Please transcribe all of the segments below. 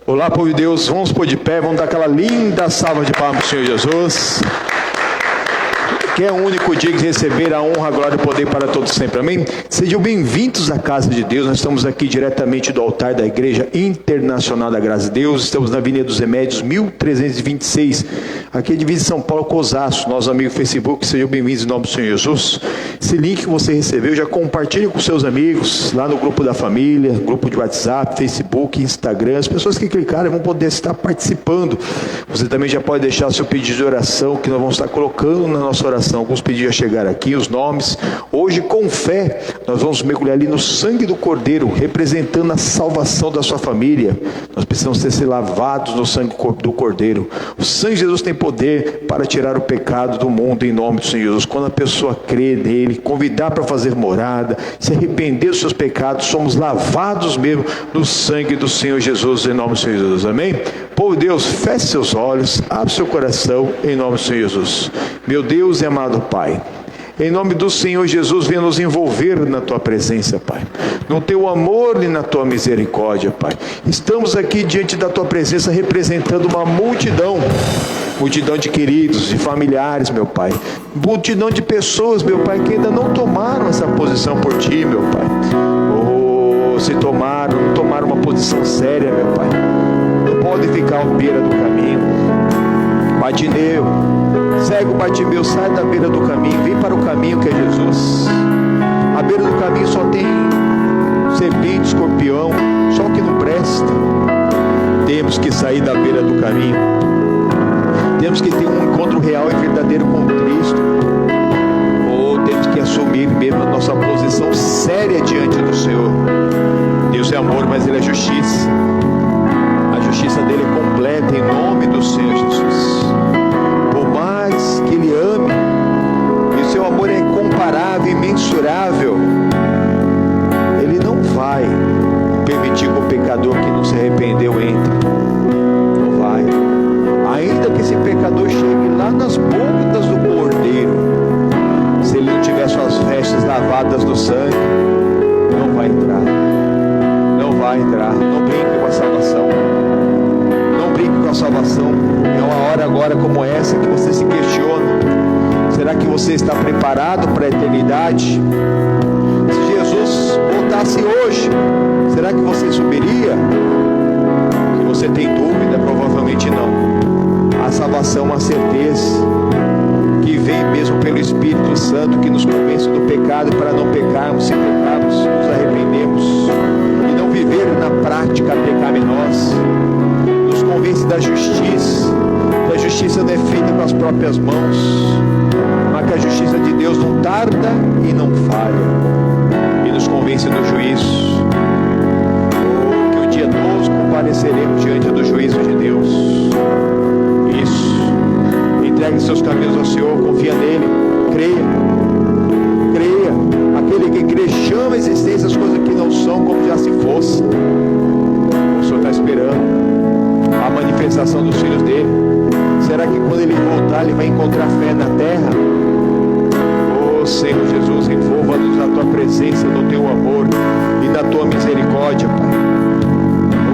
Olá, povo de Deus, vamos pôr de pé, vamos dar aquela linda salva de palmas para o Senhor Jesus. Que é o único dia de receber a honra, a glória e o poder para todos sempre, amém? Sejam bem-vindos à casa de Deus. Nós estamos aqui diretamente do altar da Igreja Internacional da Graça de Deus. Estamos na Avenida dos Remédios, 1326, aqui de divisa São Paulo com Osasco. Nossos amigos do Facebook, sejam bem-vindos em nome do Senhor Jesus. Esse link que você recebeu, já compartilhe com seus amigos, lá no grupo da família, grupo de WhatsApp, Facebook, Instagram. As pessoas que clicarem vão poder estar participando. Você também já pode deixar seu pedido de oração, que nós vamos estar colocando na nossa oração. Alguns pedidos já chegaram aqui, os nomes. Hoje, com fé, nós vamos mergulhar ali no sangue do Cordeiro, representando a salvação da sua família. Nós precisamos ser lavados no sangue do Cordeiro. O sangue de Jesus tem poder para tirar o pecado do mundo em nome do Senhor Jesus. Quando a pessoa crê nele, convidar para fazer morada, se arrepender dos seus pecados, somos lavados mesmo no sangue do Senhor Jesus em nome do Senhor Jesus. Amém? Povo de Deus, feche seus olhos, abre seu coração em nome do Senhor Jesus. Meu Deus e amado Pai, em nome do Senhor Jesus, venha nos envolver na Tua presença, Pai, no Teu amor e na Tua misericórdia, Pai. Estamos aqui diante da Tua presença representando uma multidão de queridos, de familiares, meu Pai, multidão de pessoas, meu Pai, que ainda não tomaram essa posição por Ti, meu Pai, ou se tomaram, não tomaram uma posição séria, meu Pai, não podem ficar à beira do caminho. Bartimeu, cego Bartimeu, sai da beira do caminho, vem para o caminho que é Jesus. A beira do caminho só tem serpente, escorpião, só o que não presta. Temos que sair da beira do caminho, temos que ter um encontro real e verdadeiro com Cristo, ou temos que assumir mesmo a nossa posição séria diante do Senhor. Deus é amor, mas Ele é justiça. A justiça dele é completa em nome do Senhor Jesus. Por mais que Ele ame, e o seu amor é incomparável, imensurável, Ele não vai permitir que o pecador que não se arrependeu entre. Não vai. Ainda que esse pecador chegue lá nas pontas do Cordeiro, se ele não tiver suas vestes lavadas no sangue, não vai entrar. Não vai entrar. Não brinque com a salvação. Com a salvação. É uma hora agora como essa que você se questiona: será que você está preparado para a eternidade? Se Jesus voltasse hoje, será que você subiria? Se você tem dúvida, provavelmente não. A salvação é uma certeza que vem mesmo pelo Espírito Santo, que nos convence do pecado para não pecarmos. Se pecarmos, nos arrependemos e não viver na prática pecaminosa. Convence da justiça, que a justiça não é feita com as próprias mãos, mas que a justiça de Deus não tarda e não falha, e nos convence do juízo, que um dia todos compareceremos diante do juízo de Deus. Isso, entregue seus caminhos ao Senhor, confia nele, creia, aquele que crê chama a existência as coisas que não são como já se fosse. O Senhor está esperando a manifestação dos filhos dele. Será que quando ele voltar ele vai encontrar fé na terra? Oh Senhor Jesus, envolva-nos na tua presença, no teu amor e na tua misericórdia, Pai.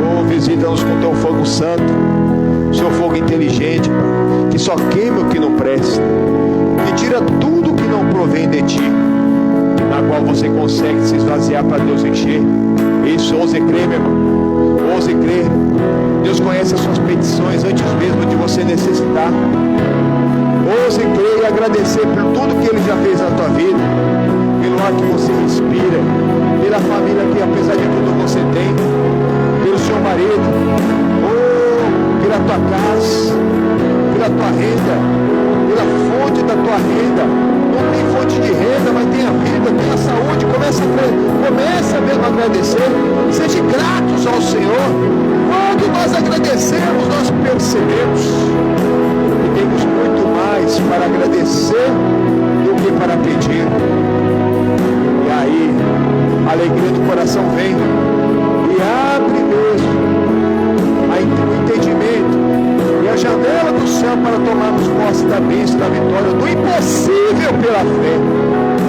Oh, visita-nos com teu fogo santo, seu fogo inteligente, Pai, que só queima o que não presta, que tira tudo que não provém de ti, na qual você consegue se esvaziar para Deus encher. Isso, ouse crer, meu irmão, ouse crer. Deus conhece as suas petições antes mesmo de você necessitar. Ouse crer e agradecer por tudo que Ele já fez na tua vida, pelo ar que você respira, pela família que apesar de tudo você tem, pelo seu marido, pela tua casa, pela tua renda, pela fonte da tua renda. Não tem fonte de renda, mas tem a vida, tem a saúde. Começa mesmo a agradecer. Seja gratos ao Senhor. Quando nós agradecemos, nós percebemos que temos muito mais para agradecer do que para pedir. E aí a alegria do coração vem e abre mesmo o entendimento e a janela do céu para tomarmos posse da bênção, da vitória, do impossível pela fé.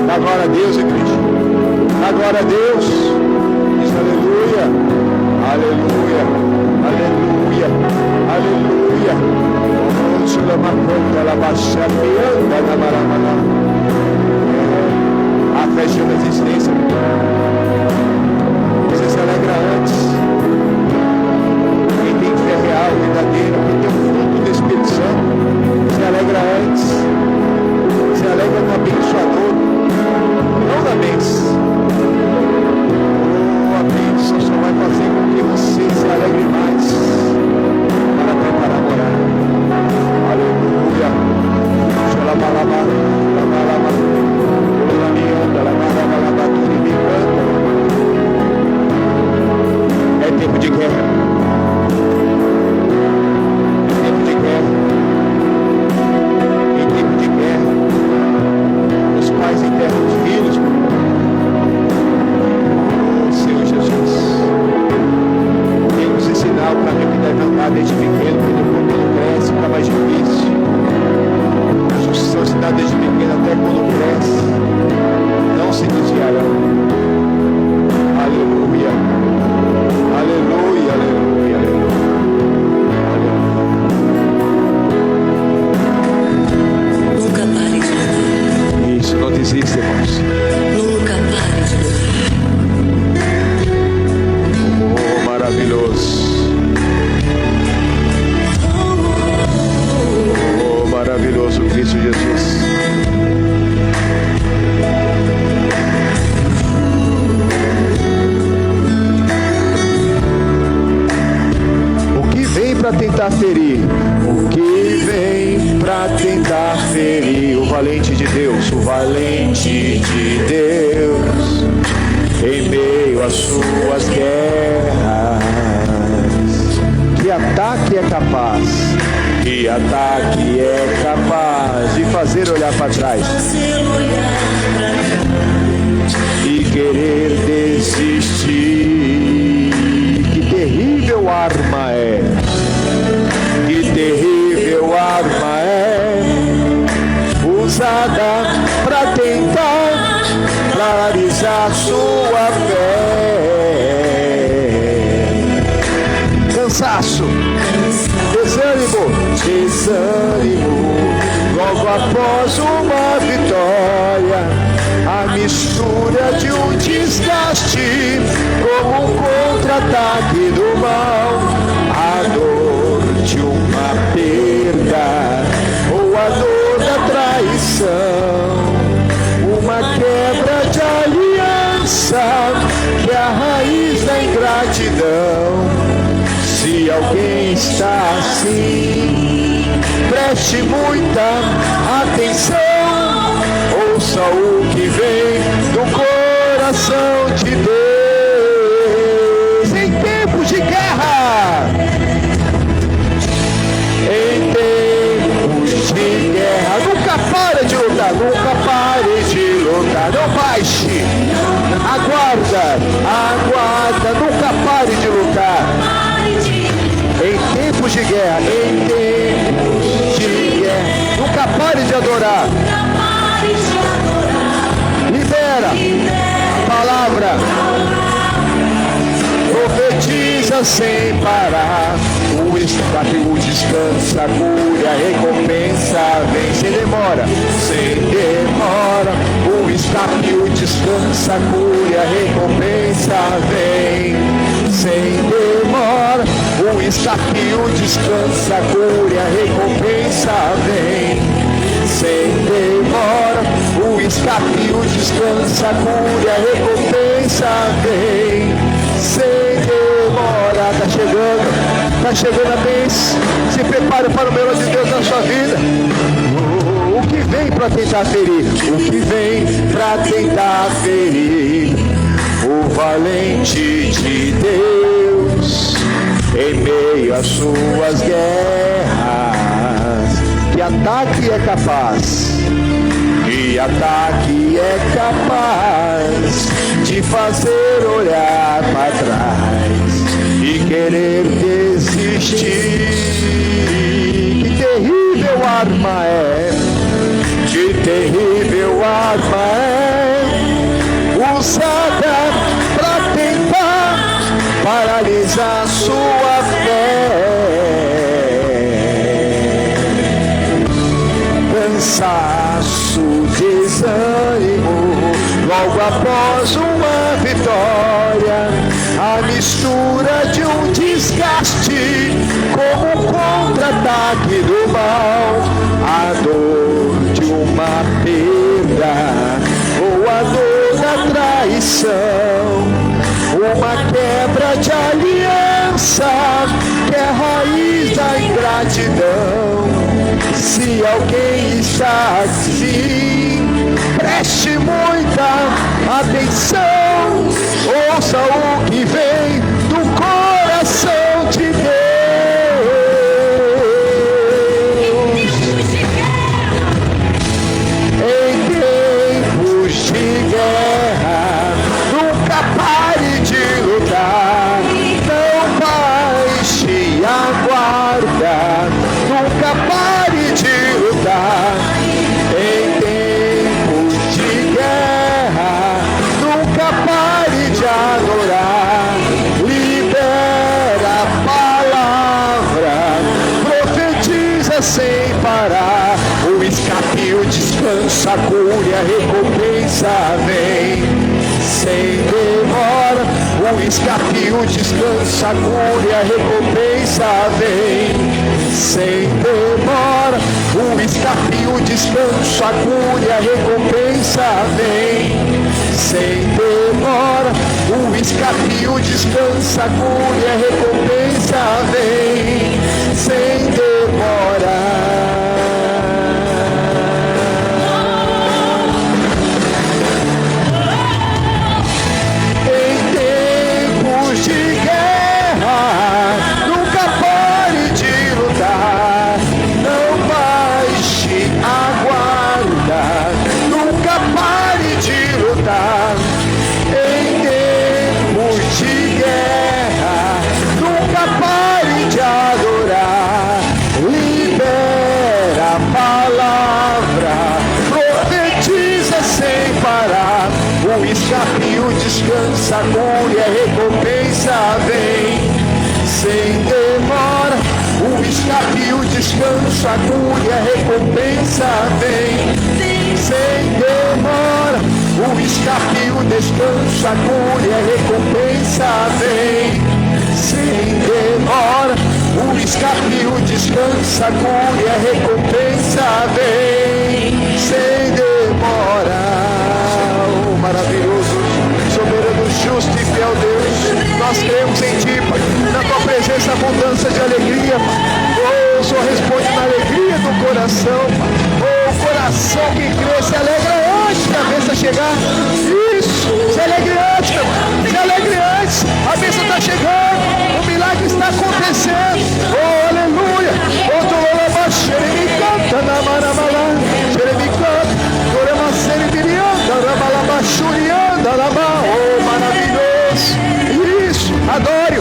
Dá glória a Deus, igreja. Dá glória a Deus. Diz aleluia, aleluia. Aleluia, aleluia. A festa da existência. Você se alegra antes. Quem tem fé real, verdadeira, quem tem o fruto do Espírito Santo, se alegra antes. Se alegra no abençoador, não na bênção. A bênção só vai fazer com que você se alegre mais para preparar a morada. Aleluia. É tempo de guerra. É tempo de guerra. Em tempo de guerra, os pais enterram os filhos. Oh, Senhor Jesus, tem nos ensinar o caminho que deve andar desde pequeno, porque depois quando cresce fica mais difícil. A justiça se dá desde pequeno até quando cresce, não se desviará. Aleluia, aleluia, aleluia, aleluia. Nunca pare de louvar. Isso, não desista, irmãos. Nunca pare de louvar. Oh, maravilhoso. Oh, maravilhoso Cristo Jesus. O que vem para tentar ferir? O que vem para tentar ferir? O valente de Deus, o valente de Deus, em meio às suas guerras. Que ataque é capaz? Que ataque é capaz de fazer olhar para trás e querer desistir? Que terrível arma é! Que terrível arma é! Usada para tentar paralisar sua fé. Cansaço, desânimo, logo após uma vitória, a mistura de um desgaste, como um contra-ataque do mal, a dor de uma perda, ou a dor da traição, uma quebra de aliança, que é a raiz da ingratidão. Se alguém está assim, preste muita atenção, ouça o que vem do coração de Deus. Em tempos de guerra, em tempos de guerra, nunca pare de lutar, nunca pare de lutar, não baixe, aguarda, nunca pare de lutar. Em tempos de guerra, nunca pare de adorar. Libera a palavra, profetiza sem parar. O escape, o descanso, a cura, a recompensa vem sem demora, O escape, o descanso, a cura, a recompensa vem sem demora. O escape, o descanso, a cura, a recompensa vem sem demora. O escape, o descanso, a cura, a recompensa vem sem demora. Tá chegando a bênção. Se prepare para o melhor de Deus na sua vida. O que vem para tentar ferir? O que vem para tentar ferir? O valente de Deus, em meio às suas guerras. Que ataque é capaz? Que ataque é capaz de fazer olhar para trás e querer desistir? Que terrível arma é! Que terrível arma é! Usada para tentar paralisar sua fé. cansaço, desânimo, logo após uma vitória, a mistura de um desgaste, como um contra-ataque do mal, a dor de uma perda, ou a dor da traição, uma quebra de aliança, que é a raiz da ingratidão. Se alguém está assim, preste muita atenção, ouça o que vem do coração de Deus. Em tempos de guerra, nunca pare de lutar, não baixe a guarda, nunca pare de lutar. Em tempos de guerra, nunca pare de adorar. Libera a palavra, profetiza sem parar. O escape, o descanso, a cura, a recompensa vem sem demora. O escape, o descanso, a cura, a recompensa vem sem demora. O escape, o descanso, a cura, a recompensa vem sem demora. O escape, o descanso, a cura, a recompensa vem sem demora. Descansa, cura, a recompensa vem sem demora. O escape, o descanso, a cura, a recompensa vem sem demora. O escape, o descanso, a cura, a recompensa vem sem demora. O escape, o descanso, a cura, a recompensa vem sem demora. Oh, maravilhoso, soberano, justo e fiel Deus, nós cremos em Ti, Pai, na Tua presença, abundância de alegria, Pai. Oh, só responde na alegria do coração, Pai. Oh, coração que crê, se alegra antes da bênção chegar. Isso, se alegre antes, meu Pai. Se alegre antes, a bênção está chegando, o milagre está acontecendo. Oh, aleluia. Oh, tu lama, xeremi canta, namaramalá, xeremi canta, dorama seribirianda, rabalaba xurianda, lama. Oh, maravilhoso. Isso, adore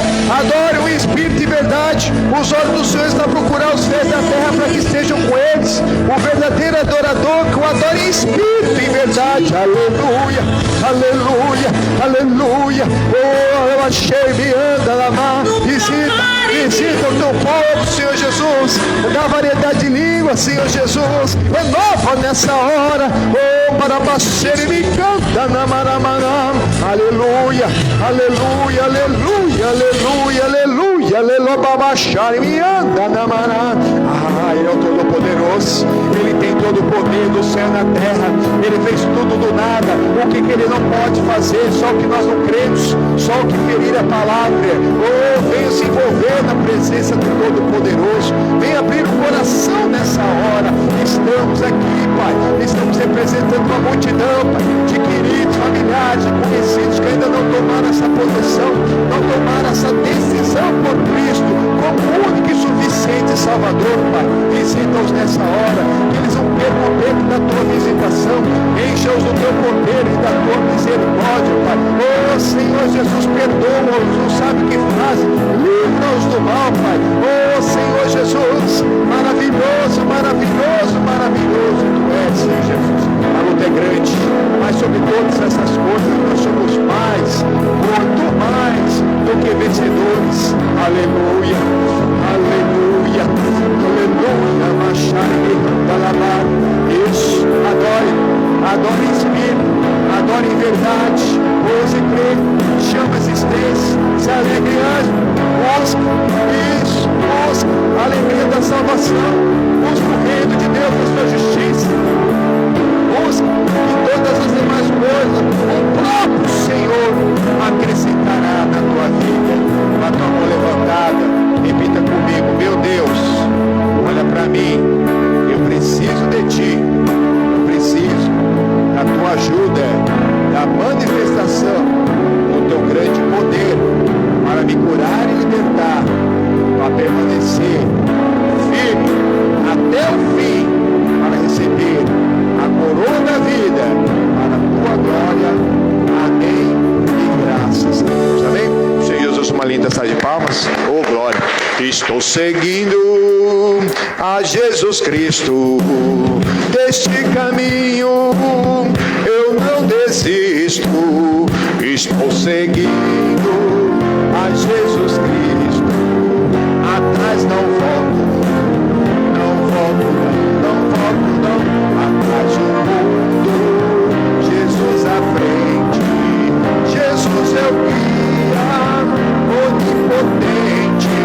o Espírito de verdade. Os olhos do Senhor estão a procurar os pés da terra para que estejam com eles. O verdadeiro adorador que o adora em espírito e em verdade. Aleluia, aleluia, aleluia. Oh, eu achei, me anda, lama. Visita o teu povo, Senhor Jesus. Dá variedade de línguas, Senhor Jesus. Renova nessa hora. Oh, para baixar e me canta na maramará. Aleluia, aleluia, aleluia, aleluia, aleluia, aleluia, babaxar e me anda na mará. Ah, Ele é o Todo-Poderoso. Ele tem todo o poder do céu e na terra. Ele fez tudo do nada. O que Ele não pode fazer, só o que nós não cremos, só o que ferir a palavra. Oh, venha se envolver na presença do Todo-Poderoso. Venha abrir o coração nessa hora. Estamos aqui, Pai. Estamos representando uma multidão, Pai, de queridos, familiares, conhecidos que ainda não tomaram essa posição, não tomaram essa decisão por Cristo como único e suficiente Salvador, Pai. Visita-os nessa hora, que eles não percam o tempo da Tua visitação. Encha-os do Teu poder e da Tua misericórdia, Pai. Oh, Senhor Jesus, perdoa-os, não sabe o que fazem. Livra-os do mal, Pai. Oh, Senhor Jesus, maravilhoso, maravilhoso, maravilhoso Tu és, Senhor Jesus. A luta é grande, mas sobre todas essas coisas nós somos mais, muito mais do que vencedores. Aleluia, aleluia, aleluia. Machai, Dalabá. Adora em espírito, adora em verdade, ouse crer, chama a existência, se alegre anjo, busca, isso, busca a alegria da salvação, busca o reino de Deus e sua justiça, busca e todas as demais coisas, o próprio Senhor acrescentará na tua vida, com a tua mão levantada, repita comigo, meu Deus, olha para mim, eu preciso de ti, eu preciso da tua ajuda, da manifestação do teu grande poder, para me curar e libertar, para permanecer firme até o fim, para receber a coroa da vida, para a tua glória, amém, e graças a Deus, amém? Senhor Jesus, uma linda salva de palmas, oh glória, estou seguindo a Jesus Cristo, deste caminho eu não desisto, estou seguindo a Jesus Cristo, atrás não volto, não volto, não volto, não, atrás do mundo, Jesus à frente, Jesus é o guia, onipotente,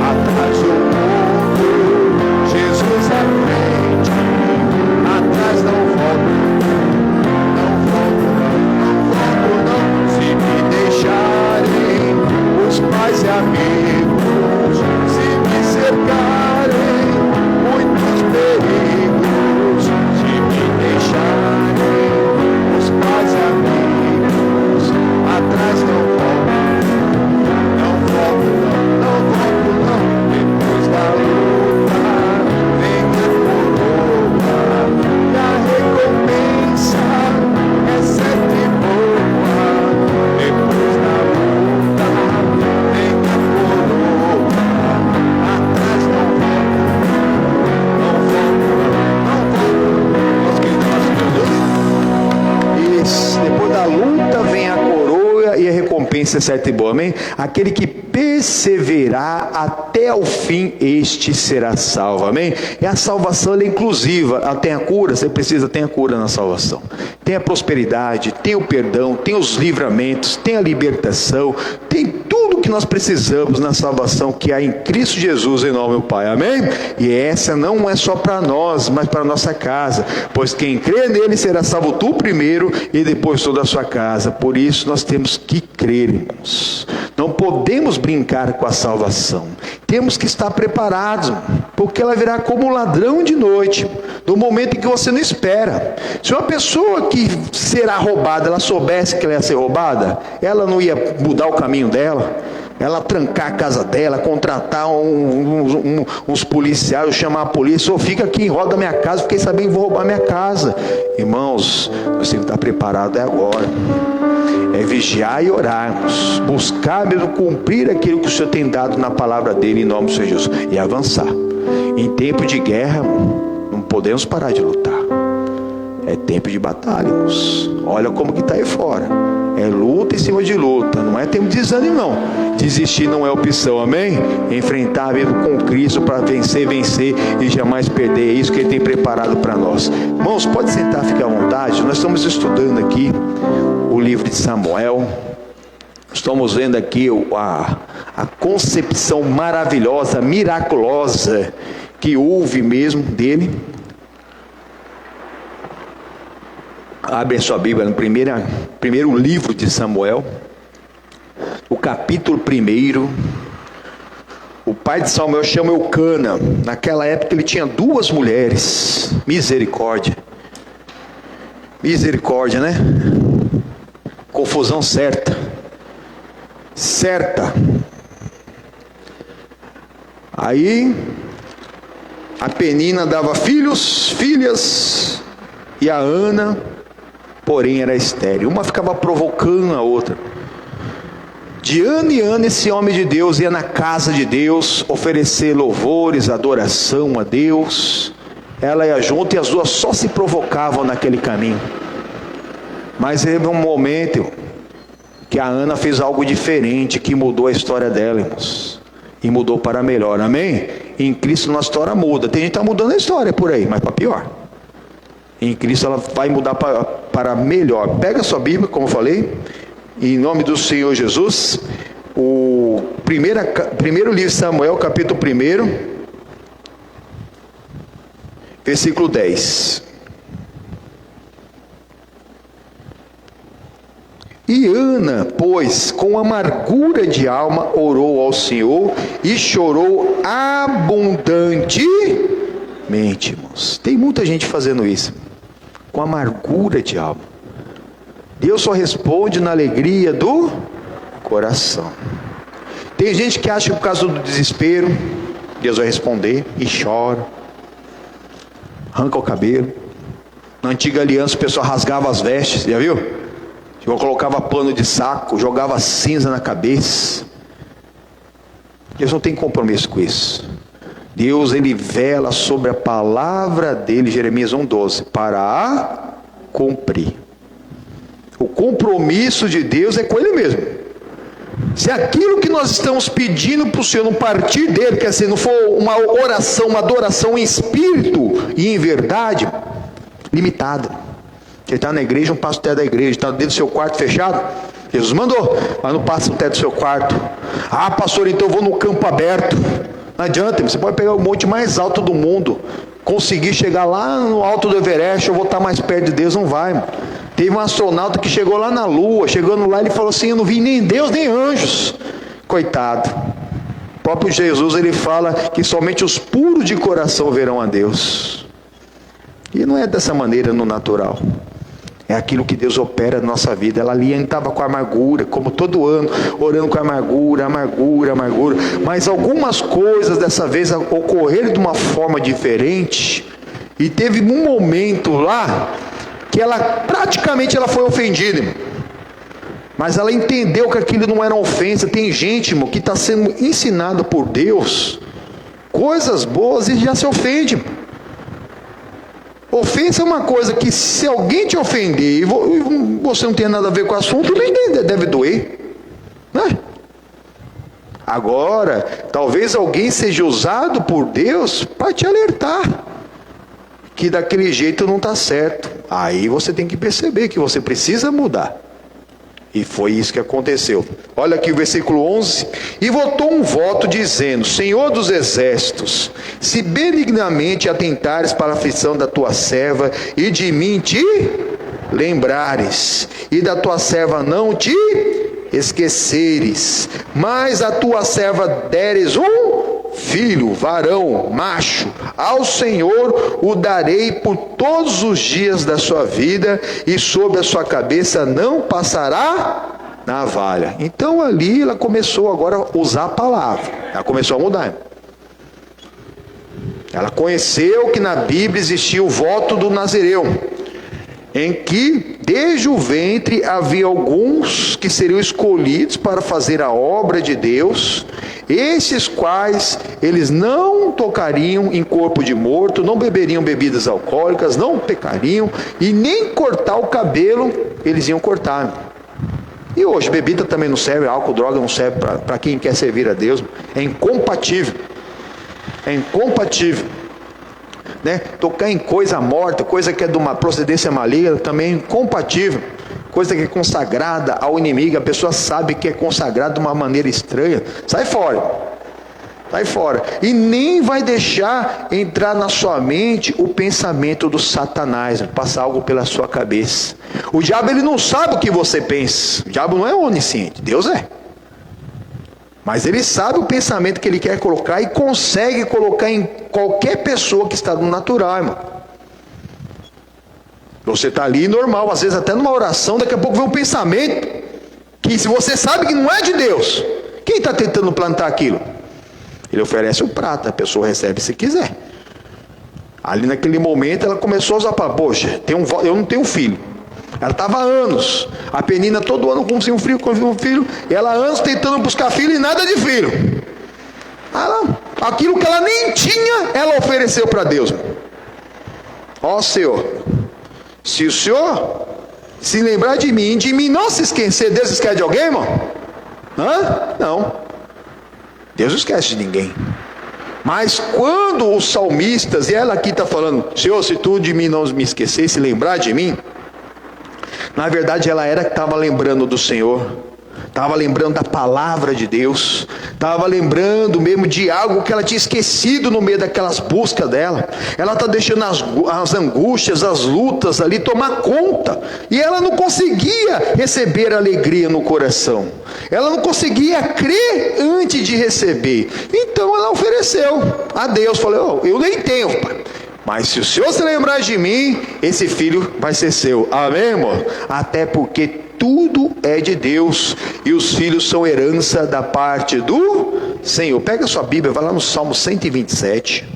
atrás do mundo, Jesus à frente, atrás não volto, não volto, não volto, não, se me deixarem os pais e amigos, se me cercarem muitos perigos, se me deixarem os pais e amigos, atrás não volto, não volto, não volto, não, depois da luta vem a coroa e a recompensa é sempre boa, depois da luta vem a coroa, atrás não volto, não volto, nosso querido Deus. Isso, depois da luta vem a coroa e a recompensa é certa e boa, amém? Aquele que perseverar até o fim, este será salvo, amém? E a salvação ela é inclusiva, ela tem a cura, você precisa ter a cura na salvação, tem a prosperidade, tem o perdão, tem os livramentos, tem a libertação, tem tudo que nós precisamos na salvação que há em Cristo Jesus, em nome do Pai, amém? E essa não é só para nós, mas para a nossa casa, pois quem crê nele será salvo tu primeiro e depois toda a sua casa. Por isso nós temos que crer, irmãos, não podemos brincar com a salvação, temos que estar preparados, porque ela virá como um ladrão de noite, no momento em que você não espera. Se uma pessoa que será roubada, ela soubesse que ela ia ser roubada, ela não ia mudar o caminho dela, ela trancar a casa dela, contratar uns policiais, chamar a polícia, ou fica aqui em roda da minha casa, fiquei sabendo que vou roubar minha casa. Irmãos, nós temos que estar preparados agora, é vigiar e orarmos, buscar mesmo cumprir aquilo que o Senhor tem dado na palavra dele, em nome do Senhor Jesus, e avançar. Em tempo de guerra, não podemos parar de lutar, é tempo de batalha, irmãos. Olha como que está aí fora, é luta em cima de luta, não é tempo de desânimo não, desistir não é opção, amém? Enfrentar mesmo com Cristo para vencer e jamais perder, é isso que Ele tem preparado para nós. Irmãos, pode sentar, fique à vontade, nós estamos estudando aqui o livro de Samuel, estamos vendo aqui a concepção maravilhosa, miraculosa, que houve mesmo dele. Abre a sua Bíblia no primeiro livro de Samuel, o capítulo 1. O pai de Samuel chama Eucana. Naquela época ele tinha 2 mulheres. Misericórdia, né? Confusão certa. Aí a Penina dava filhos, filhas, e a Ana, porém, era estéril. Uma ficava provocando a outra. De ano em ano esse homem de Deus ia na casa de Deus oferecer louvores, adoração a Deus. Ela ia junto e as duas só se provocavam naquele caminho. Mas teve um momento que a Ana fez algo diferente, que mudou a história dela, irmãos, e mudou para melhor, amém? Em Cristo nossa história muda. Tem gente que está mudando a história por aí, mas para pior. Em Cristo ela vai mudar para melhor. Pega a sua Bíblia, como eu falei, em nome do Senhor Jesus, o primeiro livro de Samuel, capítulo 1, versículo 10. E Ana, pois, com amargura de alma, orou ao Senhor e chorou abundantemente, irmãos. Tem muita gente fazendo isso, com amargura de alma. Deus só responde na alegria do coração. Tem gente que acha que por causa do desespero, Deus vai responder e chora, arranca o cabelo. Na antiga aliança o pessoal rasgava as vestes, já viu? Eu colocava pano de saco, jogava cinza na cabeça. Deus não tem compromisso com isso. Deus, ele vela sobre a palavra dele, Jeremias 1,12, para a cumprir. O compromisso de Deus é com ele mesmo. Se aquilo que nós estamos pedindo para o Senhor não partir dele, quer dizer, não for uma oração, uma adoração em espírito e em verdade, limitada. Você está na igreja, não passa o teto da igreja, está dentro do seu quarto fechado, Jesus mandou, mas não passa o teto do seu quarto. Ah, pastor, então eu vou no campo aberto. Não adianta, você pode pegar o monte mais alto do mundo, conseguir chegar lá no alto do Everest, eu vou estar mais perto de Deus, não vai, mano. Teve um astronauta que chegou lá na lua, chegando lá ele falou assim, eu não vi nem Deus nem anjos. Coitado. O próprio Jesus, ele fala que somente os puros de coração verão a Deus. E não é dessa maneira no natural. É aquilo que Deus opera na nossa vida. Ela ali estava com amargura, como todo ano, orando com amargura. Mas algumas coisas dessa vez ocorreram de uma forma diferente. E teve um momento lá que ela praticamente foi ofendida, irmão. Mas ela entendeu que aquilo não era ofensa. Tem gente, irmão, que está sendo ensinado por Deus coisas boas e já se ofende, irmão. Ofensa é uma coisa que se alguém te ofender e você não tem nada a ver com o assunto, nem deve doer, né? Agora, talvez alguém seja usado por Deus para te alertar que daquele jeito não está certo. Aí você tem que perceber que você precisa mudar. E foi isso que aconteceu. Olha aqui o versículo 11. E votou um voto dizendo, Senhor dos exércitos, se benignamente atentares para a aflição da tua serva e de mim te lembrares, e da tua serva não te esqueceres, mas a tua serva deres um filho, varão, macho, ao Senhor o darei por todos os dias da sua vida, e sobre a sua cabeça não passará navalha. Então ali ela começou agora a usar a palavra, ela começou a mudar. Ela conheceu que na Bíblia existia o voto do Nazireu, em que desde o ventre havia alguns que seriam escolhidos para fazer a obra de Deus, esses quais eles não tocariam em corpo de morto, não beberiam bebidas alcoólicas, não pecariam, e nem cortar o cabelo eles iam cortar. E hoje bebida também não serve, álcool, droga não serve para quem quer servir a Deus, é incompatível, né? Tocar em coisa morta, coisa que é de uma procedência maligna, também é incompatível. Coisa que é consagrada ao inimigo, a pessoa sabe que é consagrada de uma maneira estranha, sai fora. E nem vai deixar entrar na sua mente o pensamento do Satanás, passar algo pela sua cabeça. O diabo, ele não sabe o que você pensa. O diabo não é onisciente, Deus é. Mas ele sabe o pensamento que ele quer colocar e consegue colocar em qualquer pessoa que está no natural, irmão. Você está ali normal, às vezes até numa oração, daqui a pouco vem um pensamento que se você sabe que não é de Deus, quem está tentando plantar aquilo? Ele oferece o prato, a pessoa recebe se quiser. Ali naquele momento ela começou a usar para, poxa, eu não tenho filho. Ela estava há anos, a Penina todo ano com um filho, ela há anos tentando buscar filho e nada de filho. Aquilo que ela nem tinha, ela ofereceu para Deus. Ó Senhor, se o Senhor se lembrar de mim não se esquecer, Deus esquece de alguém, irmão? Não. Deus não esquece de ninguém. Mas quando os salmistas, e ela aqui está falando, Senhor, se tu de mim não me esquecer, se lembrar de mim, na verdade ela era que estava lembrando do Senhor, estava lembrando da palavra de Deus, estava lembrando mesmo de algo que ela tinha esquecido no meio daquelas buscas dela. Ela está deixando as angústias, as lutas ali tomar conta, e ela não conseguia receber alegria no coração, ela não conseguia crer antes de receber. Então ela ofereceu a Deus, falou, eu nem tenho, pai, mas se o Senhor se lembrar de mim, esse filho vai ser seu. Amém, irmão? Até porque tudo é de Deus, e os filhos são herança da parte do Senhor. Pega a sua Bíblia, vai lá no Salmo 127,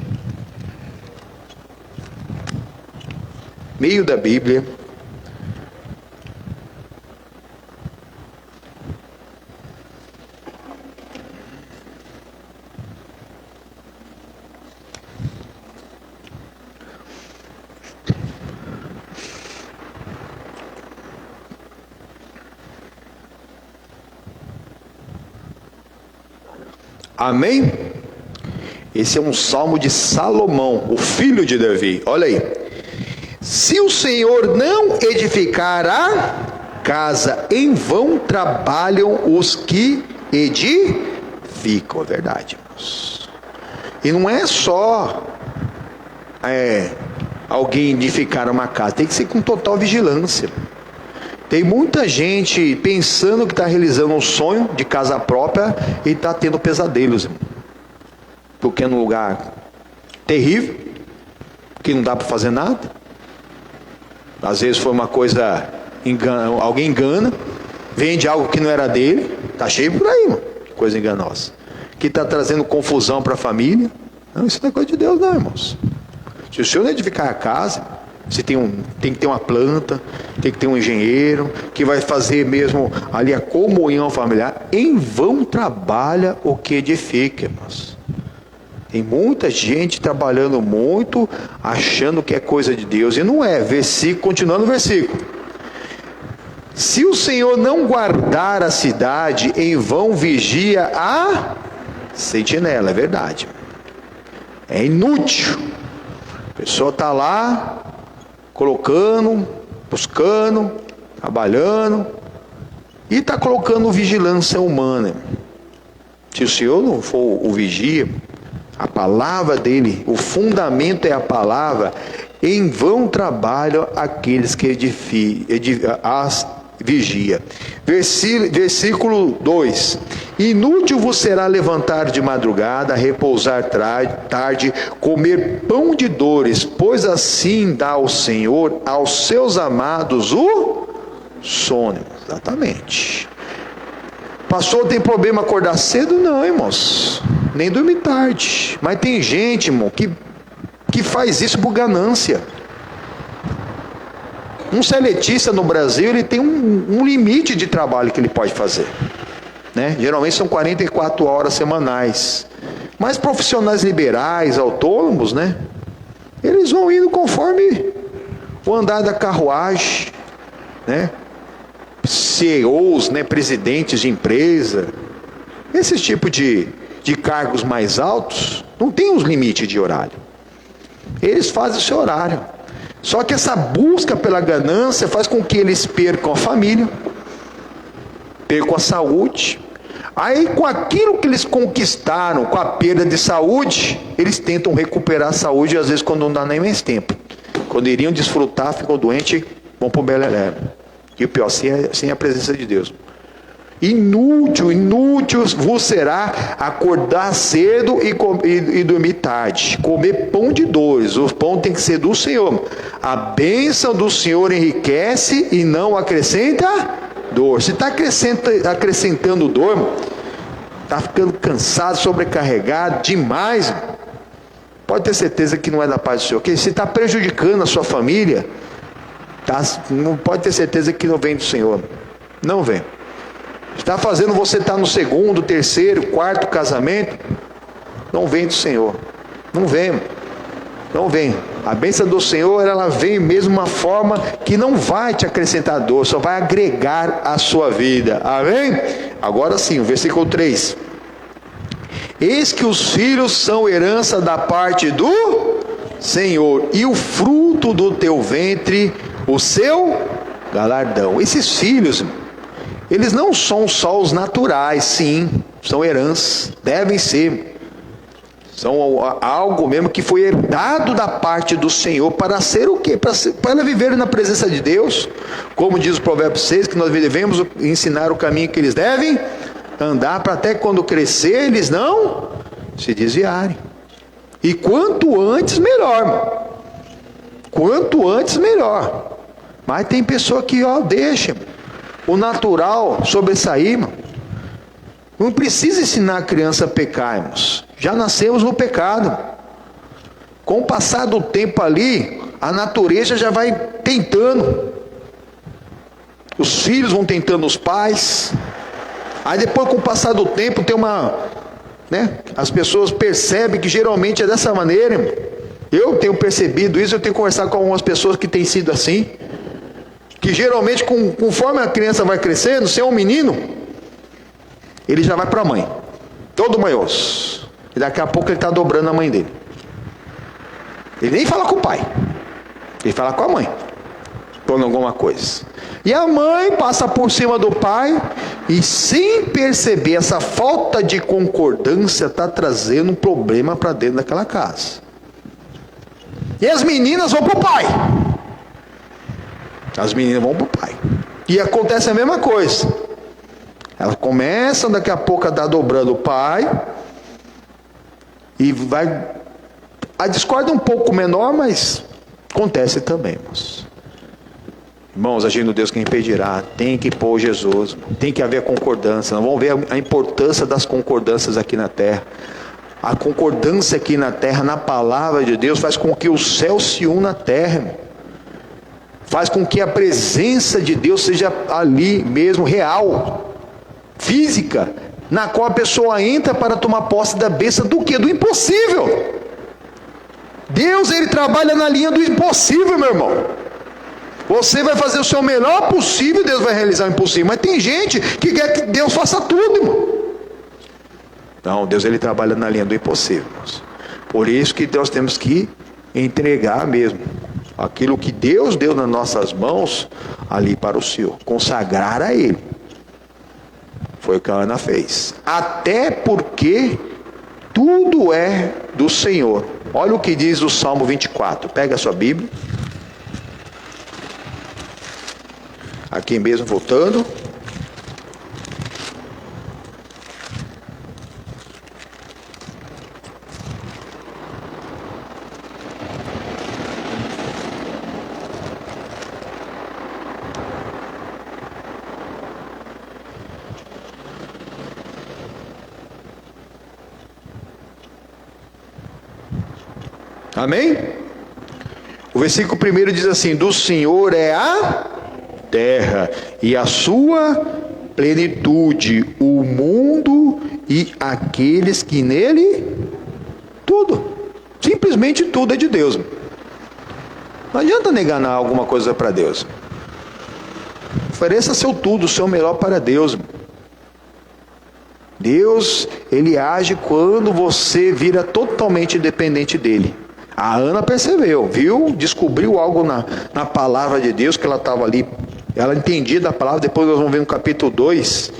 meio da Bíblia. Amém? Esse é um salmo de Salomão, o filho de Davi. Olha aí. Se o Senhor não edificar a casa, em vão trabalham os que edificam. É verdade, irmãos. E não é só alguém edificar uma casa, tem que ser com total vigilância. Tem muita gente pensando que está realizando um sonho de casa própria e está tendo pesadelos, irmão. Porque é num lugar terrível, que não dá para fazer nada. Às vezes foi uma coisa, alguém engana, vende algo que não era dele, está cheio por aí, irmão, coisa enganosa, que está trazendo confusão para a família. Não, isso não é coisa de Deus não, irmãos. Se o Senhor não edificar a casa, você tem que ter uma planta, tem que ter um engenheiro, que vai fazer mesmo ali a comunhão familiar. Em vão trabalha o que edifica, irmãos. Tem muita gente trabalhando muito, achando que é coisa de Deus, e não é. Continuando o versículo. Se o Senhor não guardar a cidade, em vão vigia a sentinela. É verdade. É inútil. A pessoa está lá, colocando, buscando, trabalhando, e está colocando vigilância humana. Se o Senhor não for o vigia, a palavra dele, o fundamento é a palavra, em vão trabalham aqueles que vigia. Versículo 2: inútil vos será levantar de madrugada, repousar tarde, comer pão de dores, pois assim dá o Senhor aos seus amados o sono. Exatamente. Pastor, tem problema acordar cedo? Não, irmãos, nem dormir tarde. Mas tem gente, irmão, que faz isso por ganância. Um seletista no Brasil, ele tem um limite de trabalho que ele pode fazer, né? Geralmente são 44 horas semanais. Mas profissionais liberais, autônomos, né? Eles vão indo conforme o andar da carruagem, né? CEOs, né? Presidentes de empresa, esse tipo de cargos mais altos, não tem os limites de horário. Eles fazem o seu horário. Só que essa busca pela ganância faz com que eles percam a família, percam a saúde. Aí, com aquilo que eles conquistaram, com a perda de saúde, eles tentam recuperar a saúde, e às vezes quando não dá nem mais tempo. Quando iriam desfrutar, ficam doentes, vão para o beleré. E o pior, sem a presença de Deus. Inútil vos será acordar cedo e dormir tarde, comer pão de dores. O pão tem que ser do Senhor. A bênção do Senhor enriquece e não acrescenta dor. Se está acrescentando dor, está ficando cansado, sobrecarregado demais, pode ter certeza que não é da paz do Senhor. Que se está prejudicando a sua família, não pode ter certeza que não vem do Senhor. Não vem. Está fazendo você estar no segundo, terceiro, quarto casamento, não vem do Senhor. Não vem. Não vem. A bênção do Senhor, ela vem mesmo de uma forma que não vai te acrescentar dor, só vai agregar a sua vida. Amém? Agora sim, o versículo 3. Eis que os filhos são herança da parte do Senhor, e o fruto do teu ventre, o seu galardão. Esses filhos, eles não são só os naturais, sim, são heranças, devem ser. São algo mesmo que foi herdado da parte do Senhor para ser o quê? Para viver na presença de Deus. Como diz o Provérbio 6, que nós devemos ensinar o caminho que eles devem andar, para até quando crescer eles não se desviarem. E quanto antes melhor. Quanto antes melhor. Mas tem pessoa que deixa o natural sobressair, mano. Não precisa ensinar a criança a pecar, irmãos. Já nascemos no pecado. Com o passar do tempo ali, a natureza já vai tentando. Os filhos vão tentando os pais. Aí depois, com o passar do tempo, tem as pessoas percebem que geralmente é dessa maneira, irmão. Eu tenho percebido isso, eu tenho conversado com algumas pessoas que têm sido assim. Que geralmente, conforme a criança vai crescendo, se é um menino, ele já vai para a mãe. Todo manhoso. E daqui a pouco ele está dobrando a mãe dele. Ele nem fala com o pai. Ele fala com a mãe. Falando alguma coisa. E a mãe passa por cima do pai. E sem perceber, essa falta de concordância está trazendo um problema para dentro daquela casa. E as meninas vão para o pai. As meninas vão para o pai. E acontece a mesma coisa. Elas começam daqui a pouco a dar dobrando o pai. E vai... A discórdia é um pouco menor, mas acontece também, irmãos. Irmãos, agindo Deus quem impedirá. Tem que pôr Jesus. Tem que haver concordância. Nós vamos ver a importância das concordâncias aqui na terra. A concordância aqui na terra, na palavra de Deus, faz com que o céu se una à terra, irmão. Faz com que a presença de Deus seja ali mesmo, real, física, na qual a pessoa entra para tomar posse da bênção do quê? Do impossível. Deus, ele trabalha na linha do impossível, meu irmão. Você vai fazer o seu melhor possível, Deus vai realizar o impossível. Mas tem gente que quer que Deus faça tudo, irmão. Não, Deus, ele trabalha na linha do impossível, irmãos. Por isso que nós temos que entregar mesmo aquilo que Deus deu nas nossas mãos ali para o Senhor, consagrar a Ele. Foi o que a Ana fez. Até porque tudo é do Senhor. Olha o que diz o Salmo 24. Pega a sua Bíblia. Aqui mesmo, voltando. Amém? O versículo 1 diz assim: do Senhor é a terra e a sua plenitude, o mundo e aqueles que nele... Tudo, simplesmente tudo é de Deus. Não adianta negar alguma coisa para Deus. Ofereça seu tudo, o seu melhor para Deus. Deus, ele age quando você vira totalmente dependente dele. A Ana percebeu, viu, descobriu algo na palavra de Deus, que ela estava ali, ela entendia da palavra. Depois nós vamos ver no capítulo 2,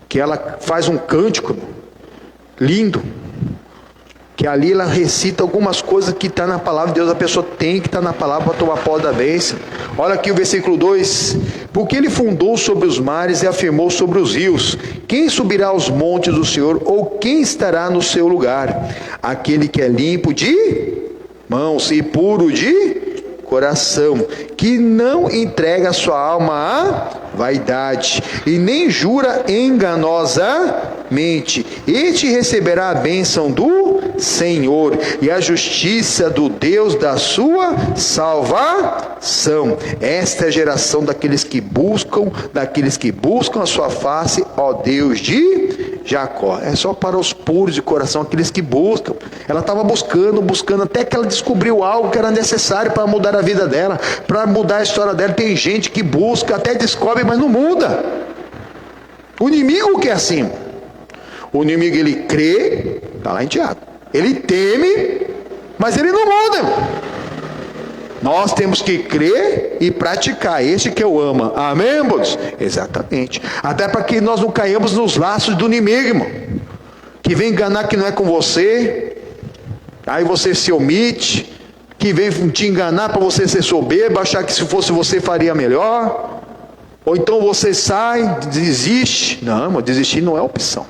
que ela faz um cântico lindo, que ali ela recita algumas coisas que está na palavra de Deus. A pessoa tem que estar na palavra para tomar posse da bênção. Olha aqui o versículo 2: porque ele fundou sobre os mares e afirmou sobre os rios. Quem subirá aos montes do Senhor, ou quem estará no seu lugar? Aquele que é limpo de mãos e puro de coração, que não entrega a sua alma à vaidade, e nem jura enganosamente. Este receberá a bênção do Senhor e a justiça do Deus da sua salvação. Esta é a geração daqueles que buscam a sua face, ó Deus de Jacó. É só para os puros de coração, aqueles que buscam. Ela estava buscando, até que ela descobriu algo que era necessário para mudar a vida dela, para mudar a história dela. Tem gente que busca, até descobre, mas não muda. O inimigo que é assim. O inimigo, ele crê, Está lá em Tiago. Ele teme, mas ele não muda, irmão. Nós temos que crer e praticar. Este que eu amo. Amém, irmãos? Exatamente. Até para que nós não caímos nos laços do inimigo, irmão. Que vem enganar que não é com você. Aí você se omite. Que vem te enganar para você ser soberbo, achar que se fosse você faria melhor. Ou então você sai, desiste. Não, irmão, desistir não é opção.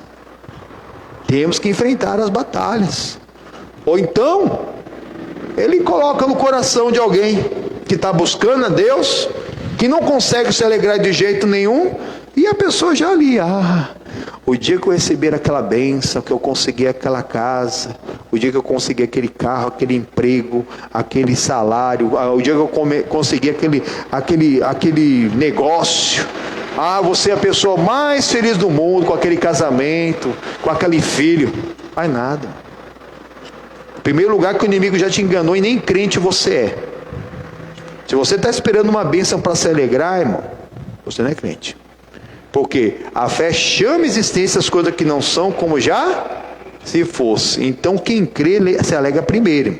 Temos que enfrentar as batalhas. Ou então, ele coloca no coração de alguém que está buscando a Deus, que não consegue se alegrar de jeito nenhum, e a pessoa já ali, o dia que eu receber aquela bênção, que eu conseguir aquela casa, o dia que eu conseguir aquele carro, aquele emprego, aquele salário, o dia que eu conseguir aquele negócio, você é a pessoa mais feliz do mundo, com aquele casamento, com aquele filho. Faz nada. Em primeiro lugar, que o inimigo já te enganou e nem crente você é. Se você está esperando uma bênção para se alegrar, irmão, você não é crente. Porque a fé chama a existência as coisas que não são como já se fosse. Então quem crê se alegra primeiro.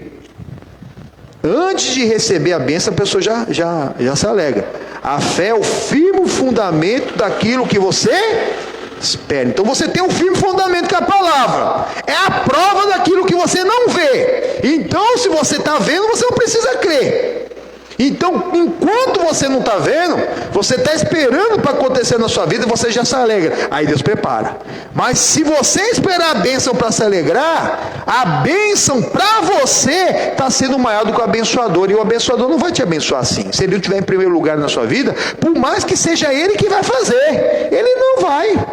Antes de receber a bênção, a pessoa já se alegra. A fé é o firme fundamento daquilo que você espera. Então você tem um firme fundamento que é a palavra. É a prova daquilo que você não vê. Então se você está vendo, você não precisa crer. Então, enquanto você não está vendo, você está esperando para acontecer na sua vida, você já se alegra. Aí Deus prepara. Mas se você esperar a bênção para se alegrar, a bênção para você está sendo maior do que o abençoador. E o abençoador não vai te abençoar assim. Se ele não estiver em primeiro lugar na sua vida, por mais que seja ele que vai fazer, ele não vai.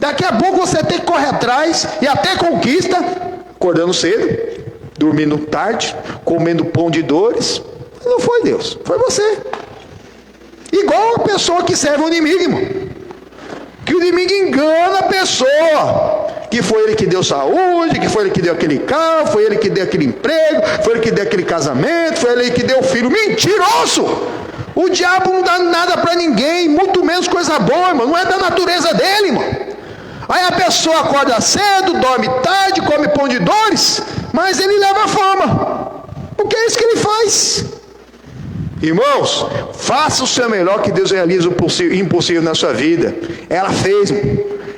Daqui a pouco você tem que correr atrás e até conquista, acordando cedo, dormindo tarde, comendo pão de dores. Não foi Deus, foi você. Igual a pessoa que serve o inimigo, irmão. Que o inimigo engana a pessoa. Que foi ele que deu saúde, que foi ele que deu aquele carro, foi ele que deu aquele emprego, foi ele que deu aquele casamento, foi ele que deu o filho. Mentiroso! O diabo não dá nada para ninguém, muito menos coisa boa, irmão. Não é da natureza dele, irmão. Aí a pessoa acorda cedo, dorme tarde, come pão de dores, mas ele leva a fama. Porque é isso que ele faz. Irmãos, faça o seu melhor, que Deus realiza o impossível na sua vida. Ela fez,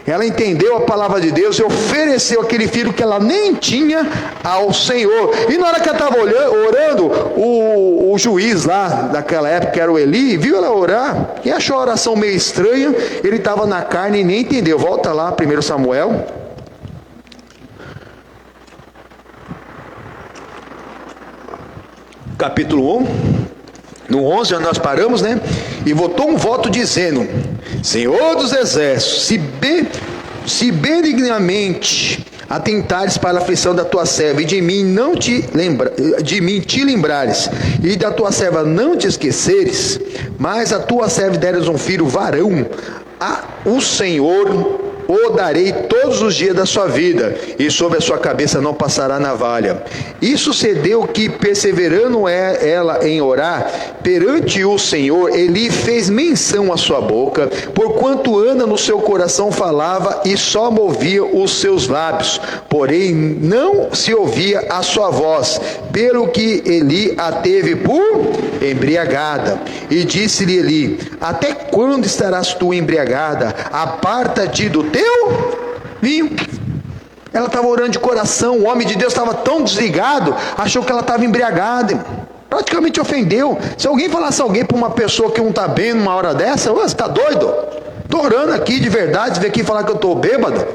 ela entendeu a palavra de Deus e ofereceu aquele filho que ela nem tinha ao Senhor. E na hora que ela estava orando, o juiz lá daquela época, que era o Eli, viu ela orar e achou a oração meio estranha. Ele estava na carne e nem entendeu. Volta lá, 1 Samuel. Capítulo 1. No 11 nós paramos, né? E votou um voto dizendo: Senhor dos exércitos, se benignamente atentares para a aflição da tua serva, e de mim te lembrares, e da tua serva não te esqueceres, mas a tua serva deres um filho varão, o Senhor o darei todos os dias da sua vida, e sobre a sua cabeça não passará navalha. E sucedeu que, perseverando ela em orar perante o Senhor, ele fez menção à sua boca, porquanto Ana no seu coração falava e só movia os seus lábios, porém não se ouvia a sua voz, pelo que Eli a teve por embriagada. E disse-lhe Eli: até quando estarás tu embriagada? Aparta-te do teu vinho. Ela estava orando de coração. O homem de Deus estava tão desligado, achou que ela estava embriagada, praticamente ofendeu. Se alguém falasse para uma pessoa que não está bem numa hora dessa: você está doido? Estou orando aqui de verdade, você veio aqui falar que eu estou bêbado?